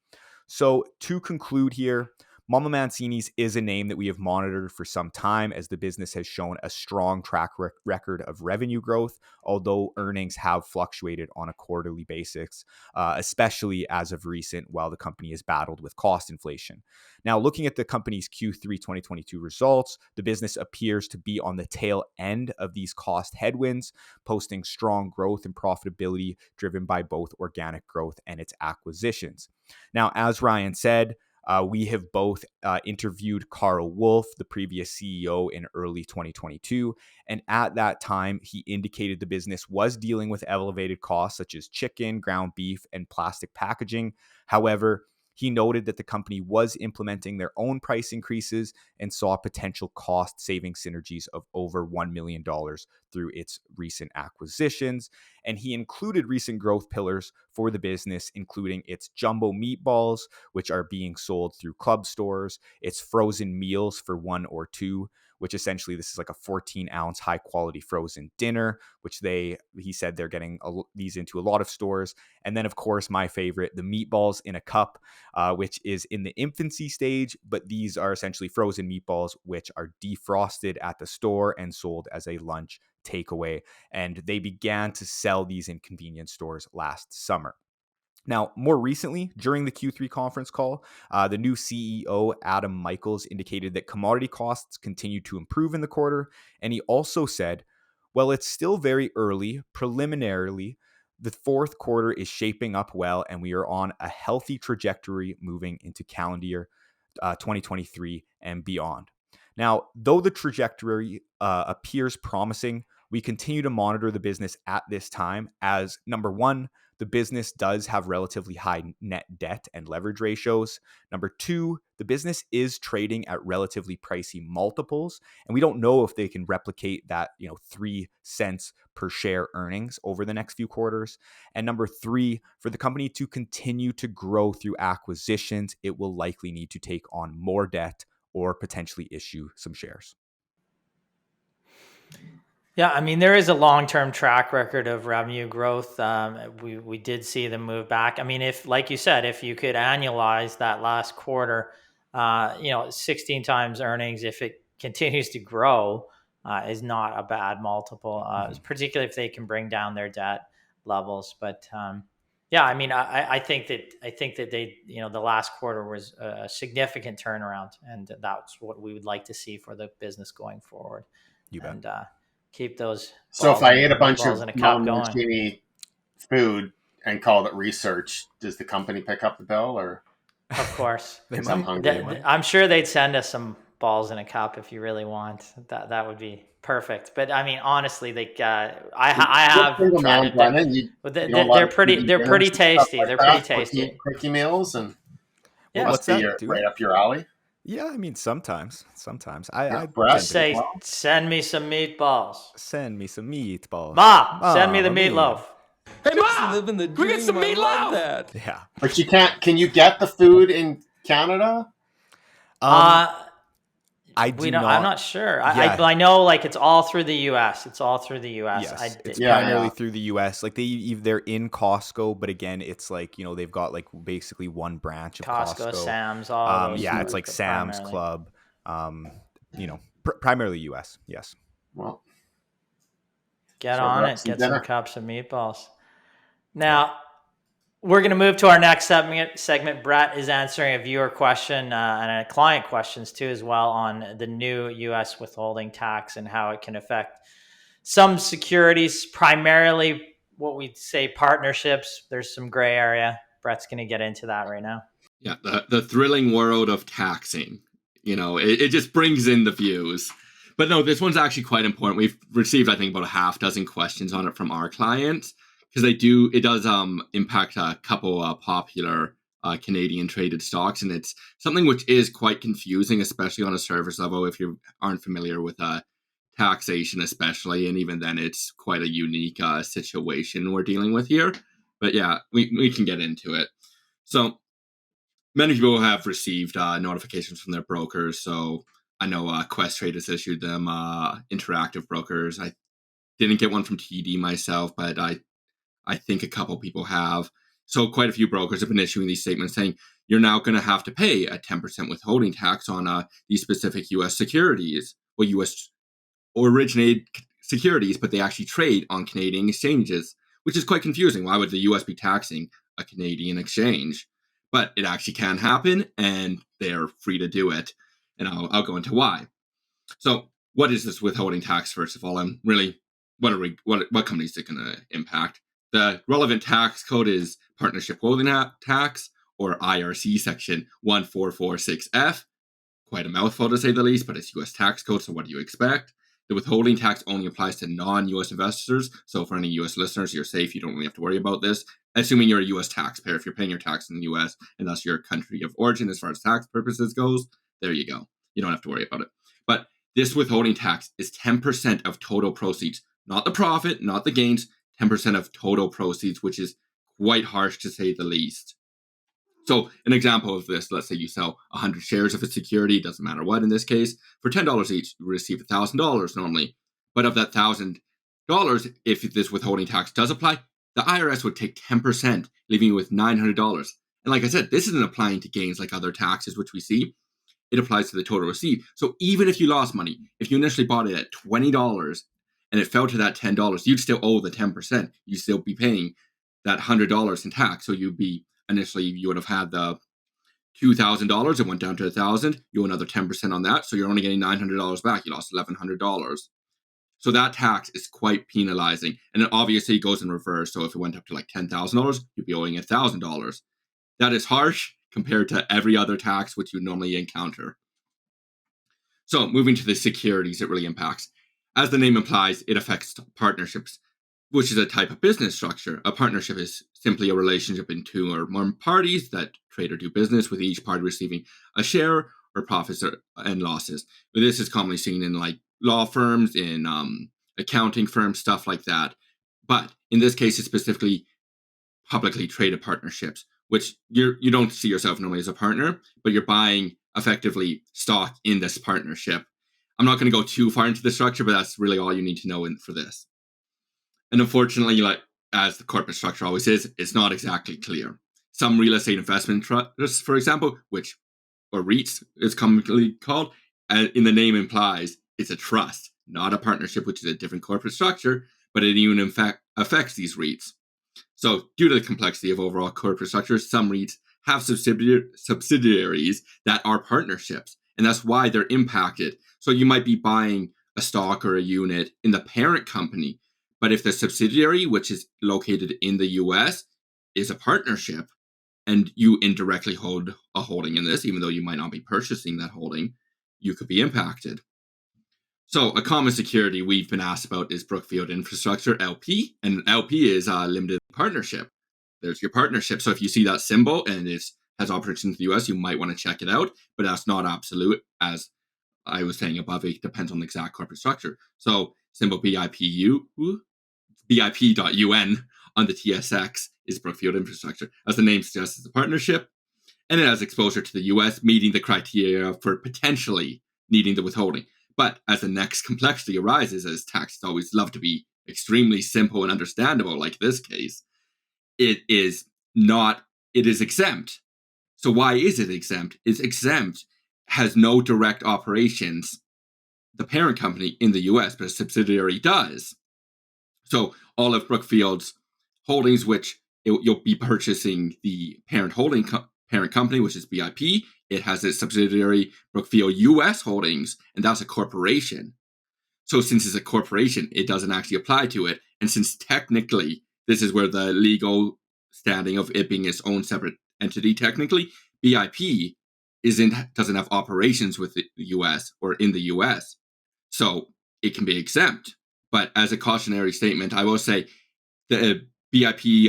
So to conclude here, Mama Mancini's is a name that we have monitored for some time, as the business has shown a strong track record of revenue growth, although earnings have fluctuated on a quarterly basis, especially as of recent, while the company has battled with cost inflation. Now, looking at the company's Q3 2022 results, the business appears to be on the tail end of these cost headwinds, posting strong growth and profitability driven by both organic growth and its acquisitions. Now, as Ryan said, we have both interviewed Carl Wolf, the previous CEO, in early 2022. And at that time, he indicated the business was dealing with elevated costs such as chicken, ground beef, and plastic packaging. However, he noted that the company was implementing their own price increases and saw potential cost-saving synergies of over $1 million through its recent acquisitions. And he included recent growth pillars for the business, including its jumbo meatballs, which are being sold through club stores, its frozen meals for 1 or 2, which essentially this is like a 14-ounce high-quality frozen dinner, which he said they're getting these into a lot of stores. And then, of course, my favorite, the meatballs in a cup, which is in the infancy stage, but these are essentially frozen meatballs, which are defrosted at the store and sold as a lunch takeaway. And they began to sell these in convenience stores last summer. Now, more recently, during the Q3 conference call, the new CEO, Adam Michaels, indicated that commodity costs continued to improve in the quarter. And he also said, While it's still very early, preliminarily, the fourth quarter is shaping up well, and we are on a healthy trajectory moving into calendar year 2023 and beyond. Now, though the trajectory appears promising, we continue to monitor the business at this time as, number one, the business does have relatively high net debt and leverage ratios. Number two, the business is trading at relatively pricey multiples, and we don't know if they can replicate that, 3 cents per share earnings over the next few quarters. And number three, for the company to continue to grow through acquisitions, it will likely need to take on more debt or potentially issue some shares. Yeah, I mean, there is a long-term track record of revenue growth. We did see them move back. I mean, if, like you said, if you could annualize that last quarter, 16 times earnings, if it continues to grow, is not a bad multiple, particularly if they can bring down their debt levels. But yeah, I mean, I think that they, the last quarter was a significant turnaround, and that's what we would like to see for the business going forward. You bet. And keep those. So if I ate a bunch balls of in a cup going. non-martini food and called it research, does the company pick up the bill, or? Of course. I'm hungry. I'm sure they'd send us some balls in a cup if you really want. That would be perfect. But I mean, honestly, I have tried it. They're pretty tasty. They're pretty tasty. Quickie meals and yeah, must be right up your alley. Yeah, I mean, sometimes. I just say, send me some meatballs. Send me some meatballs. Ma, send me the meatloaf. Hey, Ma, we get some meatloaf. Yeah, but you can't. Can you get the food in Canada? I'm not sure. Yeah. I know, like, it's all through the U.S. It's primarily through the U.S. Like they're in Costco, but again, it's like, they've got like basically one branch of Costco, Sam's, it's like Sam's Club. Primarily U.S. Yes. Well, get on it. Get some cups of meatballs. Now, we're going to move to our next segment. Brett is answering a viewer question and a client questions too as well on the new U.S. withholding tax and how it can affect some securities, primarily what we'd say partnerships. There's some gray area. Brett's going to get into that right now. Yeah, the thrilling world of taxing. It just brings in the views. But no, this one's actually quite important. We've received, I think, about a half dozen questions on it from our clients. Because it does impact a couple popular Canadian traded stocks, and it's something which is quite confusing, especially on a service level if you aren't familiar with taxation, especially, and even then it's quite a unique situation we're dealing with here. But yeah, we can get into it. So many people have received notifications from their brokers. So I know Questrade has issued them, Interactive Brokers. I didn't get one from TD myself, but I think a couple people have. So quite a few brokers have been issuing these statements saying you're now going to have to pay a 10% withholding tax on these specific U.S. securities, or U.S. originated securities, but they actually trade on Canadian exchanges, which is quite confusing. Why would the U.S. be taxing a Canadian exchange? But it actually can happen, and they're free to do it. And I'll go into why. So what is this withholding tax, first of all? And really, what companies is it going to impact? The relevant tax code is Partnership Withholding Tax, or IRC Section 1446F. Quite a mouthful to say the least, but it's U.S. tax code, so what do you expect? The withholding tax only applies to non-U.S. investors, so for any U.S. listeners, you're safe. You don't really have to worry about this, assuming you're a U.S. taxpayer. If you're paying your tax in the U.S. and that's your country of origin as far as tax purposes goes, there you go. You don't have to worry about it. But this withholding tax is 10% of total proceeds, not the profit, not the gains, 10% of total proceeds, which is quite harsh to say the least. So an example of this, let's say you sell 100 shares of a security, doesn't matter what in this case, for $10 each, you receive $1,000 normally. But of that $1,000, if this withholding tax does apply, the IRS would take 10%, leaving you with $900. And like I said, this isn't applying to gains like other taxes, which we see. It applies to the total receipt. So even if you lost money, if you initially bought it at $20 and it fell to that $10, you'd still owe the 10%. You'd still be paying that $100 in tax. So initially you would have had the $2,000. It went down to $1,000. You owe another 10% on that. So you're only getting $900 back. You lost $1,100. So that tax is quite penalizing. And it obviously goes in reverse. So if it went up to like $10,000, you'd be owing $1,000. That is harsh compared to every other tax which you normally encounter. So moving to the securities it really impacts. As the name implies, it affects partnerships, which is a type of business structure. A partnership is simply a relationship in two or more parties that trade or do business, with each party receiving a share or profits and losses. But this is commonly seen in like law firms, in accounting firms, stuff like that. But in this case, it's specifically publicly traded partnerships, which you don't see yourself normally as a partner, but you're buying effectively stock in this partnership. I'm not going to go too far into the structure, but that's really all you need to know for this. And unfortunately, like as the corporate structure always is, it's not exactly clear. Some real estate investment trusts, for example, or REITs is commonly called, in the name implies it's a trust, not a partnership, which is a different corporate structure, but it even in fact affects these REITs. So due to the complexity of overall corporate structures, some REITs have subsidiaries that are partnerships, and that's why they're impacted. So you might be buying a stock or a unit in the parent company, but if the subsidiary, which is located in the US, is a partnership, and you indirectly hold a holding in this, even though you might not be purchasing that holding, you could be impacted. So a common security we've been asked about is Brookfield Infrastructure, LP, and LP is a limited partnership. There's your partnership. So if you see that symbol and it has operations in the US, you might want to check it out, but that's not absolute. As I was saying above, it depends on the exact corporate structure. So symbol BIP.UN on the TSX is Brookfield Infrastructure. As the name suggests, it's a partnership, and it has exposure to the US, meeting the criteria for potentially needing the withholding. But as the next complexity arises, as taxes always love to be extremely simple and understandable, like this case, it is exempt. So why is it exempt? It's exempt, has no direct operations, the parent company in the US, but a subsidiary does. So all of Brookfield's holdings, which you'll be purchasing the parent company, which is BIP. It has its subsidiary Brookfield US Holdings, and that's a corporation. So since it's a corporation, it doesn't actually apply to it. And since technically, this is where the legal standing of it being its own separate entity, technically, BIP doesn't have operations with the US or in the US. So it can be exempt. But as a cautionary statement, I will say the BIP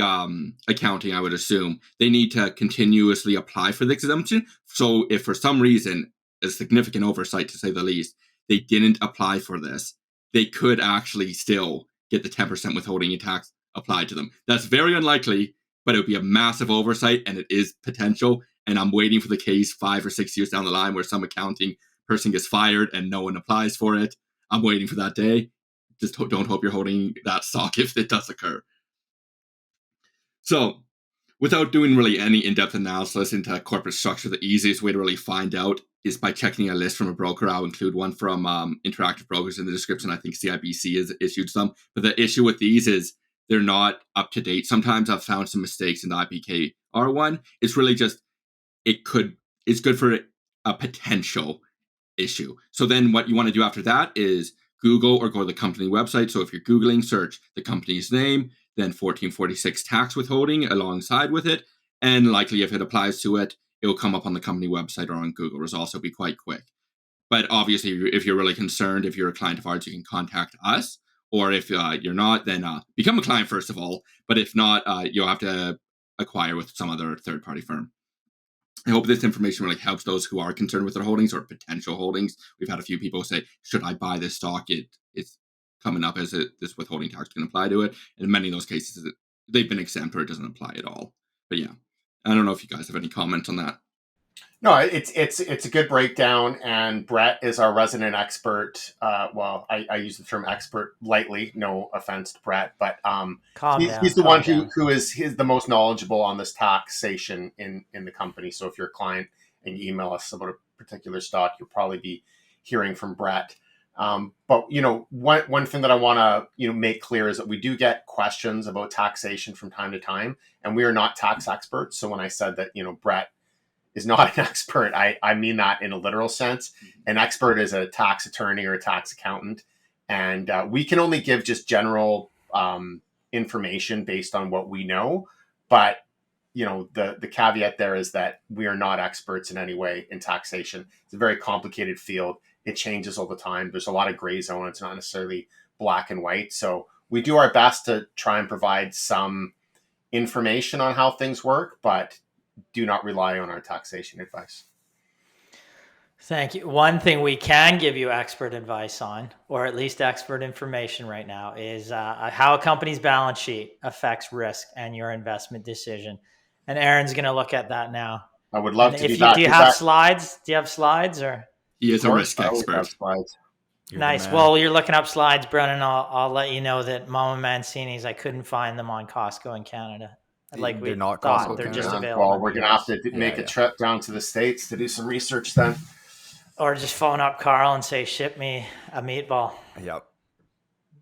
accounting, I would assume, they need to continuously apply for the exemption. So if for some reason, a significant oversight to say the least, they didn't apply for this, they could actually still get the 10% withholding tax applied to them. That's very unlikely, but it would be a massive oversight, and it is potential. And I'm waiting for the case 5 or 6 years down the line where some accounting person gets fired and no one applies for it. I'm waiting for that day. Just don't hope you're holding that stock if it does occur. So, without doing really any in-depth analysis into corporate structure, the easiest way to really find out is by checking a list from a broker. I'll include one from Interactive Brokers in the description. I think CIBC has issued some. But the issue with these is they're not up to date. Sometimes I've found some mistakes in the IPKR one. It's really just, it's good for a potential issue. So then what you want to do after that is Google or go to the company website. So if you're Googling, search the company's name, then 1446 tax withholding alongside with it. And likely if it applies to it, it will come up on the company website or on Google. Results will be quite quick. But obviously, if you're really concerned, if you're a client of ours, you can contact us. Or if you're not, then become a client first of all. But if not, you'll have to acquire with some other third-party firm. I hope this information really helps those who are concerned with their holdings or potential holdings. We've had a few people say, should I buy this stock? It's coming up as this withholding tax can apply to it. And in many of those cases, they've been exempt or it doesn't apply at all. But yeah, I don't know if you guys have any comments on that. No, it's a good breakdown, and Brett is our resident expert. Well, I use the term expert lightly, no offense to Brett, but he's the one who is the most knowledgeable on this taxation in the company. So if you're a client and you email us about a particular stock, you'll probably be hearing from Brett. But one thing that I want to make clear is that we do get questions about taxation from time to time, and we are not tax experts. So when I said that Brett is not an expert, I mean that in a literal sense. An expert is a tax attorney or a tax accountant. And we can only give just general information based on what we know. But the caveat there is that we are not experts in any way in taxation. It's a very complicated field. It changes all the time. There's a lot of gray zone. It's not necessarily black and white. So we do our best to try and provide some information on how things work, but do not rely on our taxation advice. Thank you. One thing we can give you expert advice on, or at least expert information right now, is how a company's balance sheet affects risk and your investment decision. And Aaron's going to look at that now. I would love to do that. Do you have slides? Do you have slides? Or he is a risk expert. Nice. Well, you're looking up slides, Brennan. I'll let you know that Mama Mancini's, I couldn't find them on Costco in Canada. Like they're not thought, Costco they're Canada. just available. Well, we're going to have to make a trip down to the States to do some research then. Or just phone up Carl and say, ship me a meatball. Yep.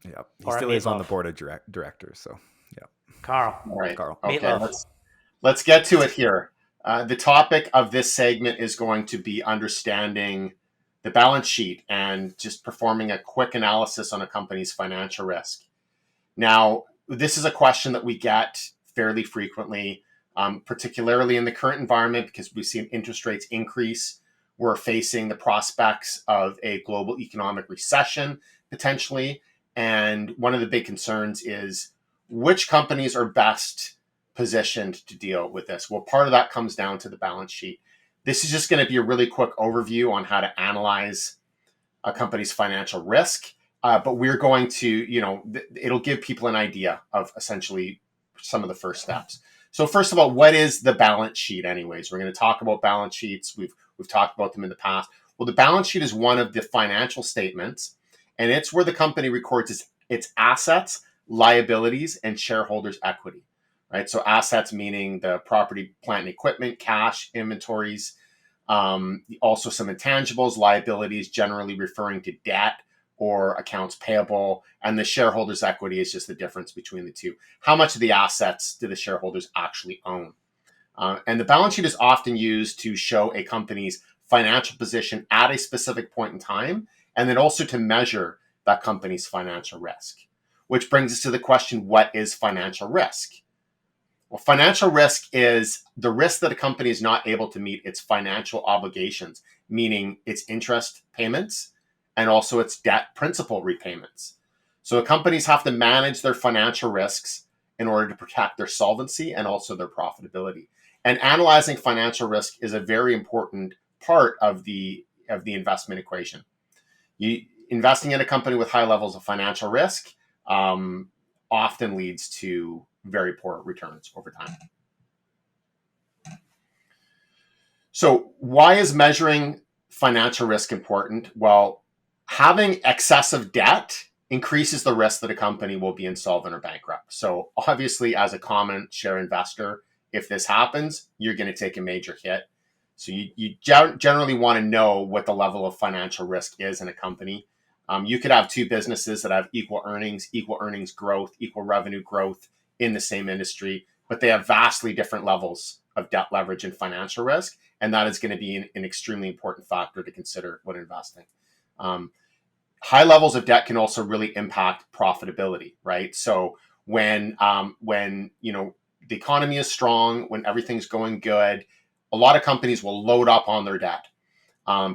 He or still is on the board of directors. So, yeah. Carl. All right. Carl. Okay, let's get to it here. The topic of this segment is going to be understanding the balance sheet and just performing a quick analysis on a company's financial risk. Now, this is a question that we get fairly frequently, particularly in the current environment, because we've seen interest rates increase. We're facing the prospects of a global economic recession, potentially. And one of the big concerns is which companies are best positioned to deal with this. Well, part of that comes down to the balance sheet. This is just going to be a really quick overview on how to analyze a company's financial risk. But we're going to, it'll give people an idea of essentially some of the first steps. So first of all, what is the balance sheet anyways? We're going to talk about balance sheets. We've talked about them in the past. Well, the balance sheet is one of the financial statements, and it's where the company records its assets, liabilities, and shareholders' equity, right? So assets meaning the property, plant, and equipment, cash, inventories, also some intangibles, liabilities generally referring to debt or accounts payable, and the shareholders' equity is just the difference between the two. How much of the assets do the shareholders actually own? And the balance sheet is often used to show a company's financial position at a specific point in time, and then also to measure that company's financial risk. Which brings us to the question, what is financial risk? Well, financial risk is the risk that a company is not able to meet its financial obligations, meaning its interest payments and also its debt principal repayments. So companies have to manage their financial risks in order to protect their solvency and also their profitability. And analyzing financial risk is a very important part of the investment equation. Investing in a company with high levels of financial risk often leads to very poor returns over time. So why is measuring financial risk important? Well, having excessive debt increases the risk that a company will be insolvent or bankrupt. So obviously, as a common share investor, if this happens, you're going to take a major hit. So you generally want to know what the level of financial risk is in a company. You could have two businesses that have equal earnings growth, equal revenue growth in the same industry, but they have vastly different levels of debt leverage and financial risk. And that is going to be an extremely important factor to consider when investing. High levels of debt can also really impact profitability, right? So when the economy is strong, when everything's going good, a lot of companies will load up on their debt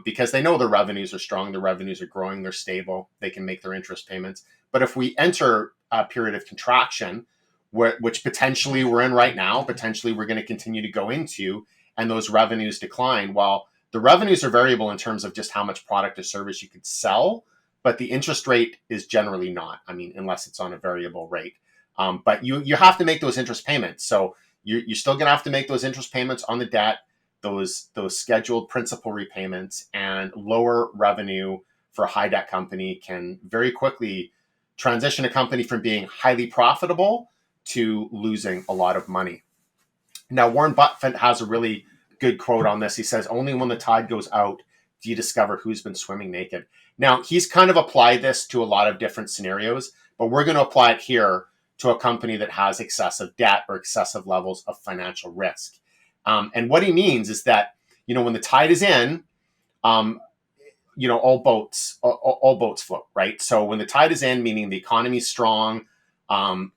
because they know their revenues are strong, their revenues are growing, they're stable, they can make their interest payments. But if we enter a period of contraction, which potentially we're in right now, potentially we're going to continue to go into, and those revenues decline, well, the revenues are variable in terms of just how much product or service you could sell, but the interest rate is generally not. I mean, unless it's on a variable rate. But you have to make those interest payments. So you're still going to have to make those interest payments on the debt, those scheduled principal repayments, and lower revenue for a high debt company can very quickly transition a company from being highly profitable to losing a lot of money. Now, Warren Buffett has a really good quote on this. He says, "Only when the tide goes out do you discover who's been swimming naked." Now, he's kind of applied this to a lot of different scenarios, but we're going to apply it here to a company that has excessive debt or excessive levels of financial risk. And what he means is that, when the tide is in, all boats float, right? So when the tide is in, meaning the economy is strong,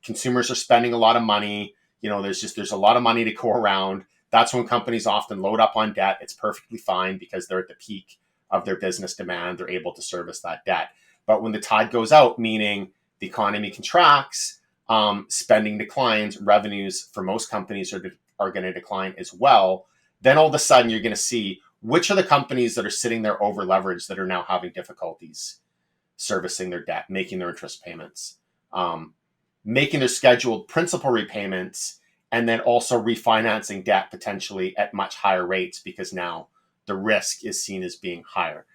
consumers are spending a lot of money, there's a lot of money to go around. That's when companies often load up on debt. It's perfectly fine because they're at the peak of their business demand. They're able to service that debt. But when the tide goes out, meaning the economy contracts, spending declines, revenues for most companies are going to decline as well. Then all of a sudden you're going to see which are the companies that are sitting there over leveraged that are now having difficulties servicing their debt, making their interest payments, making their scheduled principal repayments, and then also refinancing debt potentially at much higher rates because now the risk is seen as being higher.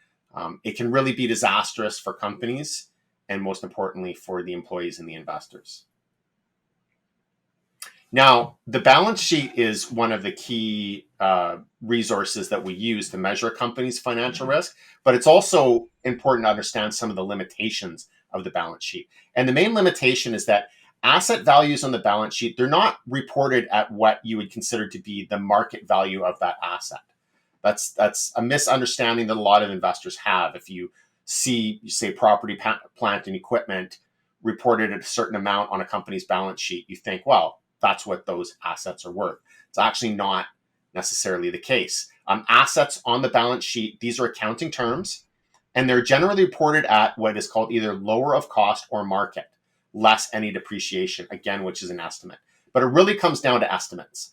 It can really be disastrous for companies and most importantly for the employees and the investors. Now, the balance sheet is one of the key resources that we use to measure a company's financial risk, but it's also important to understand some of the limitations of the balance sheet. And the main limitation is that asset values on the balance sheet, they're not reported at what you would consider to be the market value of that asset. That's a misunderstanding that a lot of investors have. If you see, say, property, plant, and equipment reported at a certain amount on a company's balance sheet, you think, well, that's what those assets are worth. It's actually not necessarily the case. Assets on the balance sheet, these are accounting terms, and they're generally reported at what is called either lower of cost or market, less any depreciation, again, which is an estimate. But it really comes down to estimates.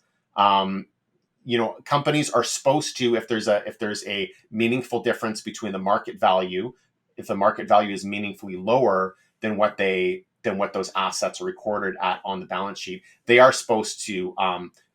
Companies are supposed to, if there's a meaningful difference between the market value, if the market value is meaningfully lower than what those assets are recorded at on the balance sheet, they are supposed to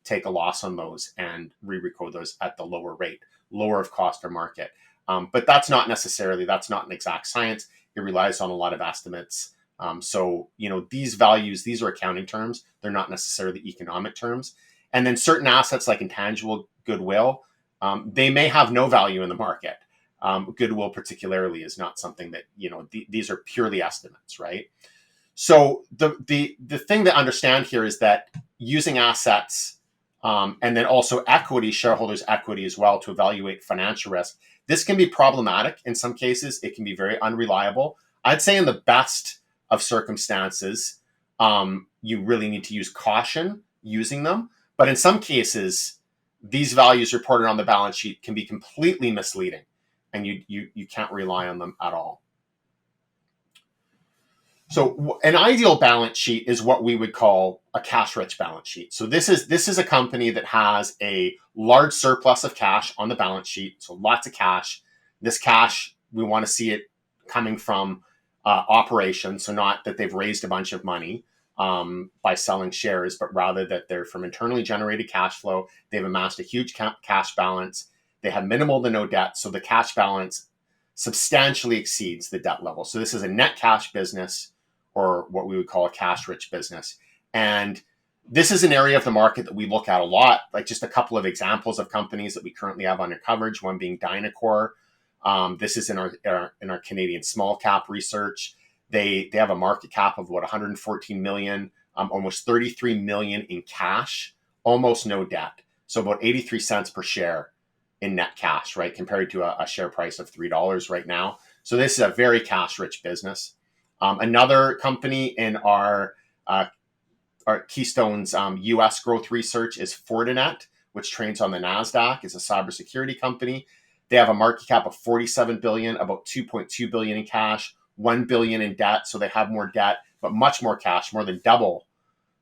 take a loss on those and re-record those at the lower rate, lower of cost or market. But that's not an exact science. It relies on a lot of estimates. So these values, these are accounting terms. They're not necessarily economic terms. And then certain assets like intangible goodwill, they may have no value in the market. Goodwill particularly is not something that, these are purely estimates, right? So the thing to understand here is that using assets and then also equity, shareholders' equity as well, to evaluate financial risk, this can be problematic in some cases. It can be very unreliable. I'd say in the best of circumstances, you really need to use caution using them. But in some cases, these values reported on the balance sheet can be completely misleading, and you can't rely on them at all. So an ideal balance sheet is what we would call a cash-rich balance sheet. So this is a company that has a large surplus of cash on the balance sheet, so lots of cash. This cash, we want to see it coming from operations, so not that they've raised a bunch of money by selling shares, but rather that they're from internally generated cash flow. They've amassed a huge cash balance. They have minimal to no debt, so the cash balance substantially exceeds the debt level. So this is a net cash business, or what we would call a cash-rich business. And this is an area of the market that we look at a lot, like just a couple of examples of companies that we currently have under coverage, one being Dynacor. This is in our Canadian small cap research. They have a market cap of 114 million, almost 33 million in cash, almost no debt. So about 83 cents per share in net cash, right? Compared to a share price of $3 right now. So this is a very cash-rich business. Another company in our Keystone's U.S. growth research is Fortinet, which trades on the NASDAQ. It's a cybersecurity company. They have a market cap of 47 billion, about 2.2 billion in cash, 1 billion in debt. So they have more debt, but much more cash, more than double.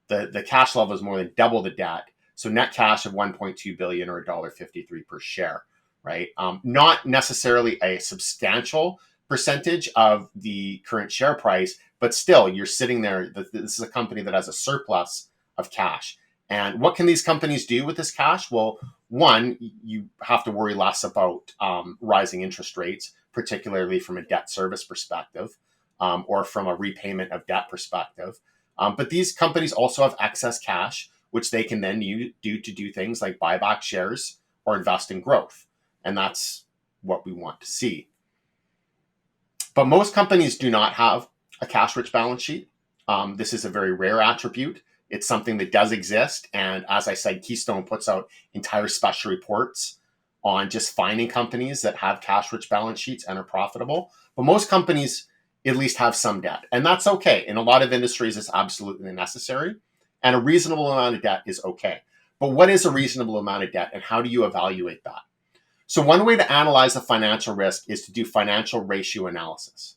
The cash level is more than double the debt. So net cash of 1.2 billion or $1.53 per share, right? Not necessarily a substantial percentage of the current share price, but still you're sitting there. This is a company that has a surplus of cash. And what can these companies do with this cash? Well, one, you have to worry less about rising interest rates, particularly from a debt service perspective or from a repayment of debt perspective. But these companies also have excess cash, which they can then do to do things like buy back shares or invest in growth. And that's what we want to see. But most companies do not have a cash-rich balance sheet. This is a very rare attribute. It's something that does exist. And as I said, Keystone puts out entire special reports on just finding companies that have cash-rich balance sheets and are profitable. But most companies at least have some debt, and that's okay. In a lot of industries, it's absolutely necessary, and a reasonable amount of debt is okay. But what is a reasonable amount of debt, and how do you evaluate that? So one way to analyze a financial risk is to do financial ratio analysis.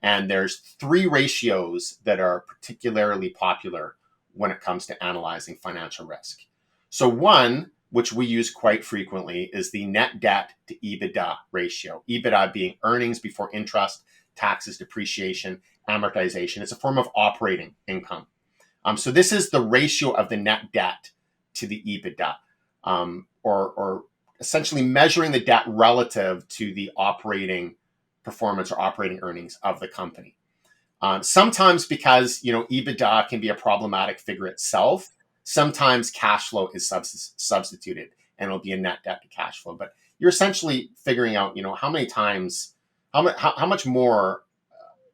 And there's 3 ratios that are particularly popular when it comes to analyzing financial risk. So one, which we use quite frequently, is the net debt to EBITDA ratio. EBITDA being earnings before interest, taxes, depreciation, amortization. It's a form of operating income. So this is the ratio of the net debt to the EBITDA, or essentially measuring the debt relative to the operating performance or operating earnings of the company. Sometimes because, EBITDA can be a problematic figure itself, sometimes cash flow is substituted and it'll be a net debt to cash flow. But you're essentially figuring out, how many times, how much more,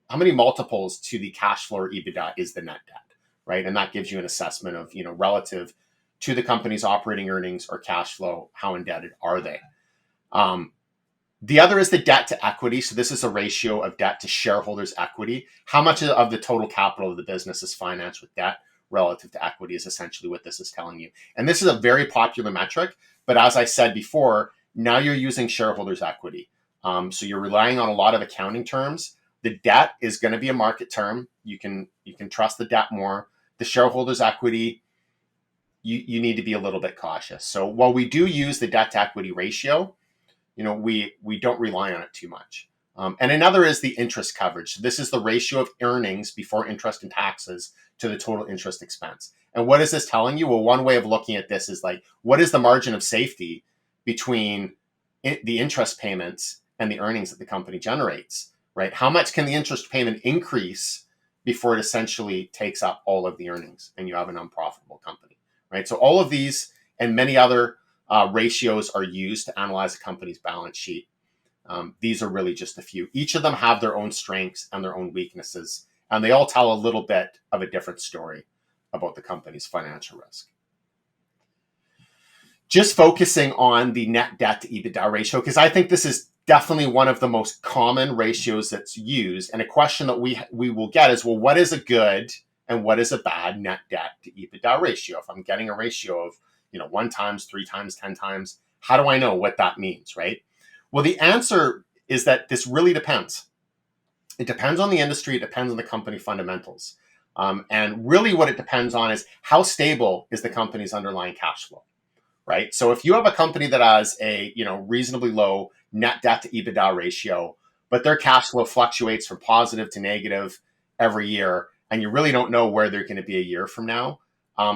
how many multiples to the cash flow or EBITDA is the net debt, right? And that gives you an assessment of, relative to the company's operating earnings or cash flow, how indebted are they? The other is the debt to equity. So this is a ratio of debt to shareholders' equity. How much of the total capital of the business is financed with debt relative to equity is essentially what this is telling you. And this is a very popular metric. But as I said before, now you're using shareholders' equity. So you're relying on a lot of accounting terms. The debt is going to be a market term. You can trust the debt more. The shareholders' equity, you need to be a little bit cautious. So while we do use the debt to equity ratio, we don't rely on it too much. And another is the interest coverage. So this is the ratio of earnings before interest and taxes to the total interest expense. And what is this telling you? Well, one way of looking at this is like, what is the margin of safety between the interest payments and the earnings that the company generates, right? How much can the interest payment increase before it essentially takes up all of the earnings and you have an unprofitable company, right? So all of these and many other ratios are used to analyze a company's balance sheet. These are really just a few. Each of them have their own strengths and their own weaknesses, and they all tell a little bit of a different story about the company's financial risk. Just focusing on the net debt to EBITDA ratio, because I think this is definitely one of the most common ratios that's used. And a question that we will get is, well, what is a good and what is a bad net debt to EBITDA ratio? If I'm getting a ratio of 1 times, 3 times, 10 times, how do I know what that means, right? Well, the answer is that this really depends. It depends on the industry. It depends on the company fundamentals. And really what it depends on is how stable is the company's underlying cash flow, right? So if you have a company that has a reasonably low net debt to EBITDA ratio, but their cash flow fluctuates from positive to negative every year, and you really don't know where they're going to be a year from now,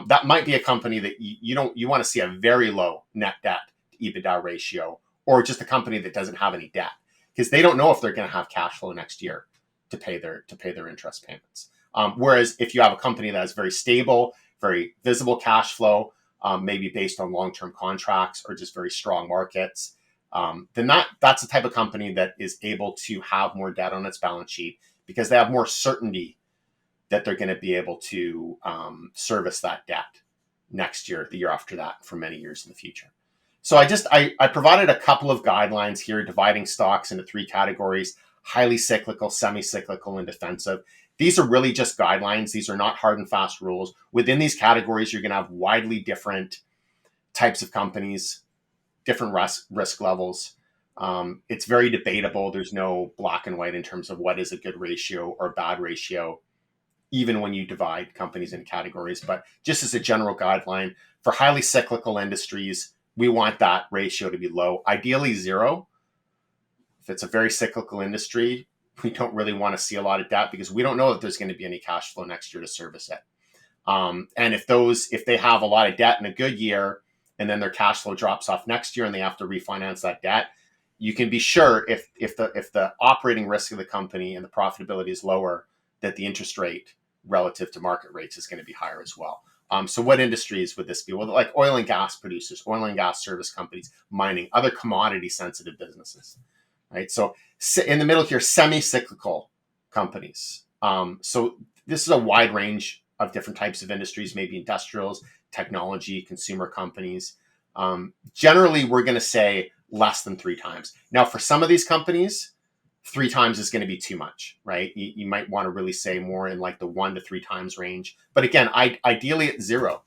that might be a company that you want to see a very low net debt to EBITDA ratio, or just a company that doesn't have any debt, because they don't know if they're going to have cash flow next year to pay their interest payments. Whereas if you have a company that has very stable, very visible cash flow, maybe based on long-term contracts or just very strong markets, then that's the type of company that is able to have more debt on its balance sheet because they have more certainty that they're going to be able to service that debt next year, the year after that, for many years in the future. So I provided a couple of guidelines here, dividing stocks into 3 categories: highly cyclical, semi-cyclical, and defensive. These are really just guidelines. These are not hard and fast rules. Within these categories, you're going to have widely different types of companies, different risk levels. It's very debatable. There's no black and white in terms of what is a good ratio or a bad ratio, even when you divide companies into categories. But just as a general guideline, for highly cyclical industries, we want that ratio to be low, ideally 0. If it's a very cyclical industry, we don't really want to see a lot of debt because we don't know if there's going to be any cash flow next year to service it. And if they have a lot of debt in a good year and then their cash flow drops off next year and they have to refinance that debt, you can be sure if the operating risk of the company and the profitability is lower, that the interest rate relative to market rates is going to be higher as well. So what industries would this be? Well, like oil and gas producers, oil and gas service companies, mining, other commodity sensitive businesses, right? So in the middle here, semi-cyclical companies. So this is a wide range of different types of industries, maybe industrials, technology, consumer companies. Generally, we're going to say less than 3 times. Now, for some of these companies, 3 times is going to be too much, right? You might want to really say more in like the 1 to 3 times range. But again, ideally at 0.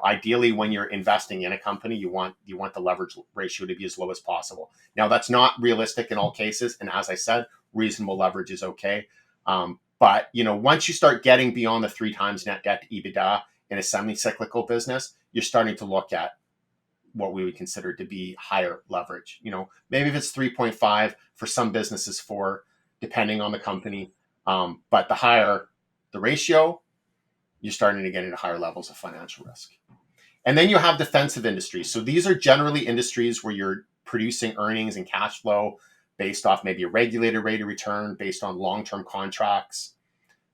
Ideally when you're investing in a company, you want the leverage ratio to be as low as possible. Now, that's not realistic in all cases. And as I said, reasonable leverage is okay. But once you start getting beyond the 3 times net debt to EBITDA in a semi-cyclical business, you're starting to look at what we would consider to be higher leverage. Maybe if it's 3.5, for some businesses 4, depending on the company. But the higher the ratio, you're starting to get into higher levels of financial risk. And then you have defensive industries. So these are generally industries where you're producing earnings and cash flow based off maybe a regulated rate of return, based on long-term contracts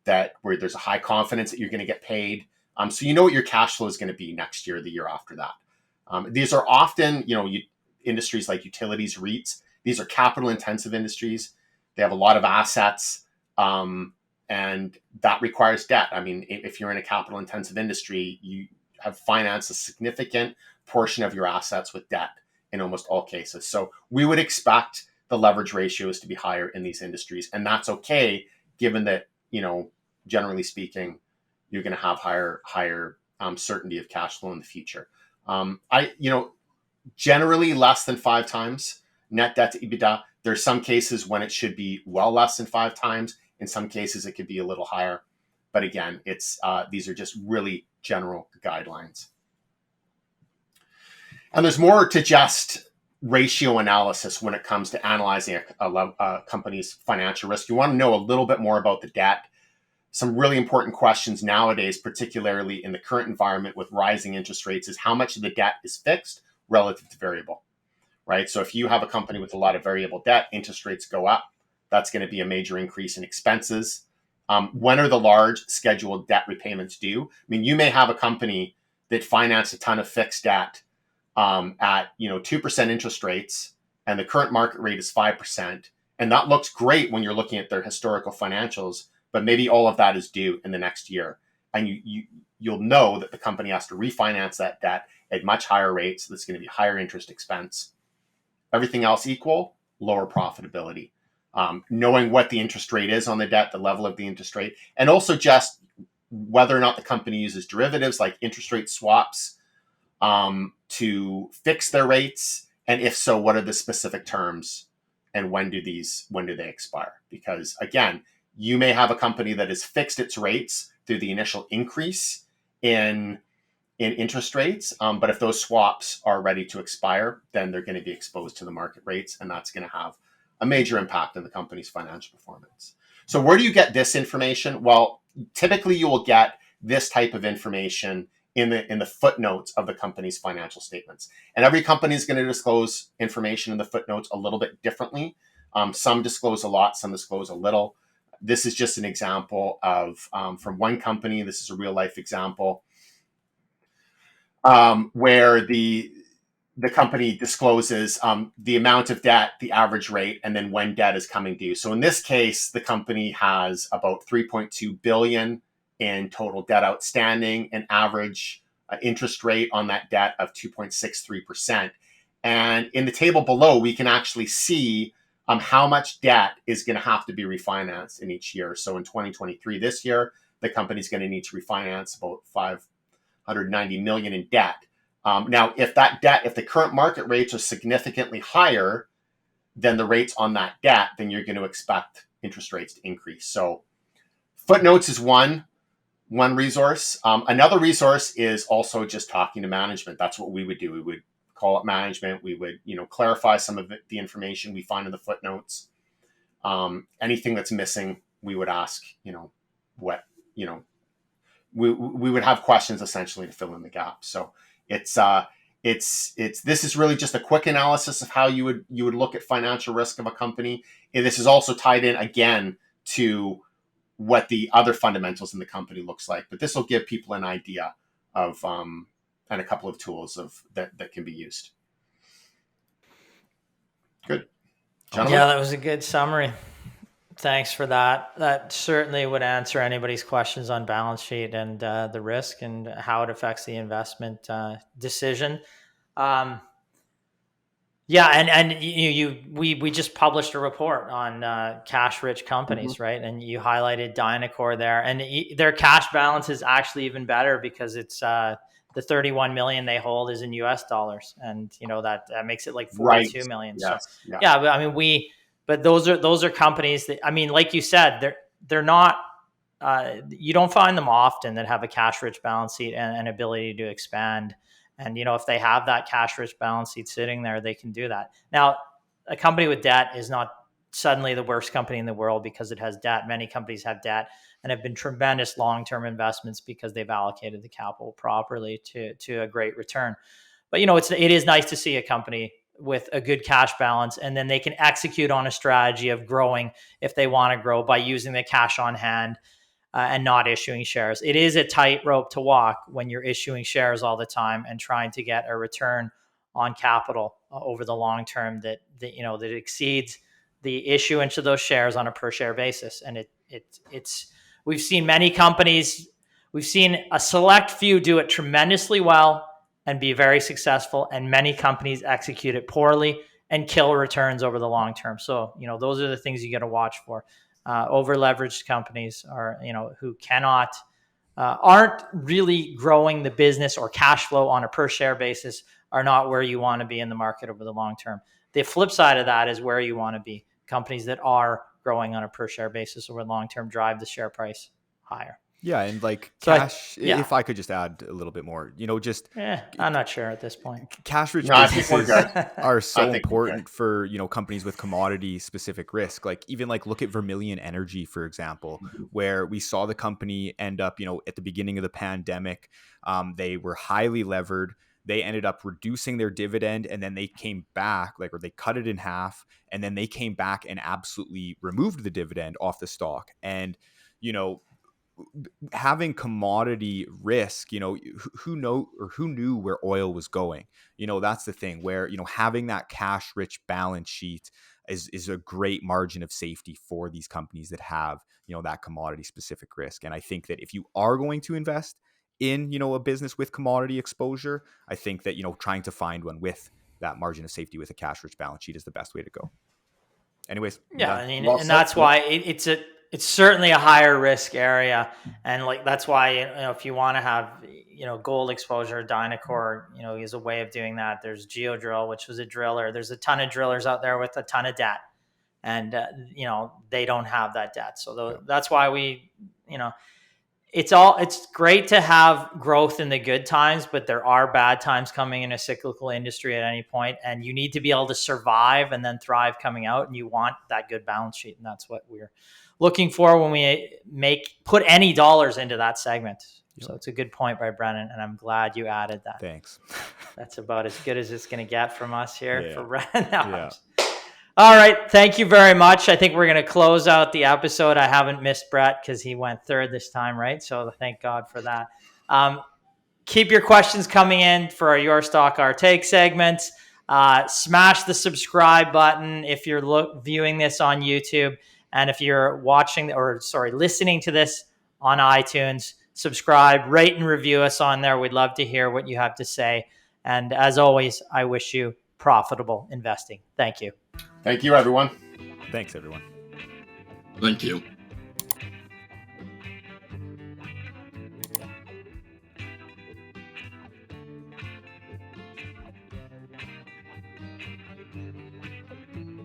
where there's a high confidence that you're going to get paid. So you know what your cash flow is going to be next year, the year after that. These are often, industries like utilities, REITs. These are capital intensive industries. They have a lot of assets, and that requires debt. I mean, if you're in a capital intensive industry, you have financed a significant portion of your assets with debt in almost all cases. So we would expect the leverage ratios to be higher in these industries. And that's okay, given that, generally speaking, you're going to have higher certainty of cash flow in the future. Generally less than 5 times net debt to EBITDA. There's some cases when it should be well less than 5 times. In some cases, it could be a little higher. But again, these are just really general guidelines. And there's more to just ratio analysis when it comes to analyzing a company's financial risk. You want to know a little bit more about the debt. Some really important questions nowadays, particularly in the current environment with rising interest rates, is how much of the debt is fixed relative to variable, right? So if you have a company with a lot of variable debt, interest rates go up. That's going to be a major increase in expenses. When are the large scheduled debt repayments due? I mean, you may have a company that financed a ton of fixed debt at 2% interest rates, and the current market rate is 5%, and that looks great when you're looking at their historical financials. But maybe all of that is due in the next year, and you'll know that the company has to refinance that debt at much higher rates. So that's going to be higher interest expense. Everything else equal, lower profitability. Knowing what the interest rate is on the debt, the level of the interest rate, and also just whether or not the company uses derivatives like interest rate swaps to fix their rates, and if so, what are the specific terms, and when do they expire? Because again, you may have a company that has fixed its rates through the initial increase in interest rates, but if those swaps are ready to expire, then they're going to be exposed to the market rates, and that's going to have a major impact on the company's financial performance. So where do you get this information? Well, typically you will get this type of information in the footnotes of the company's financial statements. And every company is going to disclose information in the footnotes a little bit differently. Some disclose a lot, some disclose a little. This is just an example of from one company. This is a real life example where the company discloses the amount of debt, the average rate, and then when debt is coming due. So in this case, the company has about $3.2 billion in total debt outstanding, an average interest rate on that debt of 2.63%. And in the table below, we can actually see how much debt is going to have to be refinanced in each year. So in 2023, this year, the company's going to need to refinance about $590 million in debt. Now, if the current market rates are significantly higher than the rates on that debt, then you're going to expect interest rates to increase. So footnotes is one resource. Another resource is also just talking to management. That's what we would do. We would call up management. We would, clarify some of the information we find in the footnotes. Anything that's missing, we would ask, we would have questions essentially to fill in the gap. So this is really just a quick analysis of how you would look at financial risk of a company. And this is also tied in again to what the other fundamentals in the company looks like. But this will give people an idea of and a couple of tools that can be used. Good. Gentlemen? Yeah, that was a good summary. Thanks for that. That certainly would answer anybody's questions on balance sheet and the risk and how it affects the investment decision. Yeah, and we just published a report on cash rich companies, right? And you highlighted Dynacor there, and their cash balance is actually even better because it's the 31 million they hold is in US dollars, and that makes it like 42 Right. million. So Yes. Yeah. yeah, but I mean but those are companies that, I mean, like you said, they're not. You don't find them often that have a cash rich balance sheet and an ability to expand. And if they have that cash rich balance sheet sitting there, they can do that. Now, a company with debt is not suddenly the worst company in the world because it has debt. Many companies have debt and have been tremendous long-term investments because they've allocated the capital properly to a great return. But it is nice to see a company with a good cash balance, and then they can execute on a strategy of growing if they want to grow by using the cash on hand and not issuing shares. It is a tightrope to walk when you're issuing shares all the time and trying to get a return on capital over the long term that exceeds the issuance of those shares on a per share basis. And it's we've seen many companies, we've seen a select few do it tremendously well and be very successful, and many companies execute it poorly and kill returns over the long term. So those are the things you got to watch for. Over leveraged companies are, who cannot, aren't really growing the business or cash flow on a per share basis, are not where you want to be in the market over the long term. The flip side of that is where you want to be. Companies that are growing on a per share basis over the long term drive the share price higher. Yeah, and like So cash, if I could just add a little bit more, I'm not sure at this point. cash rich No, I think we're businesses good. are so think we're important for companies with commodity specific risk. Like even like look at Vermilion Energy, for example, where we saw the company end up at the beginning of the pandemic, they were highly levered. They ended up reducing their dividend, and then they came back, or they cut it in half, and then they came back and absolutely removed the dividend off the stock. And having commodity risk, who knew where oil was going? That's the thing where, having that cash rich balance sheet is a great margin of safety for these companies that have, that commodity specific risk. And I think that if you are going to invest in, a business with commodity exposure, I think that, trying to find one with that margin of safety with a cash rich balance sheet is the best way to go. Anyways. Yeah. I mean, Well and said. that's why it's certainly a higher risk area. And that's why, if you want to have, gold exposure, Dynacor, is a way of doing that. There's Geodrill, which was a driller. There's a ton of drillers out there with a ton of debt, and, they don't have that debt. So that's why it's great to have growth in the good times, but there are bad times coming in a cyclical industry at any point, and you need to be able to survive and then thrive coming out. And you want that good balance sheet. And that's what we're looking for when we put any dollars into that segment. Yep. So it's a good point by Brennan, and I'm glad you added that. Thanks. That's about as good as it's going to get from us here for Brennan. Yeah. All right. Thank you very much. I think we're going to close out the episode. I haven't missed Brett because he went third this time, right? So thank God for that. Keep your questions coming in for our Your Stock, Our Take segments. Smash the subscribe button if you're viewing this on YouTube. And if you're listening to this on iTunes, subscribe, rate, and review us on there. We'd love to hear what you have to say. And as always, I wish you profitable investing. Thank you. Thank you, everyone. Thanks, everyone. Thank you.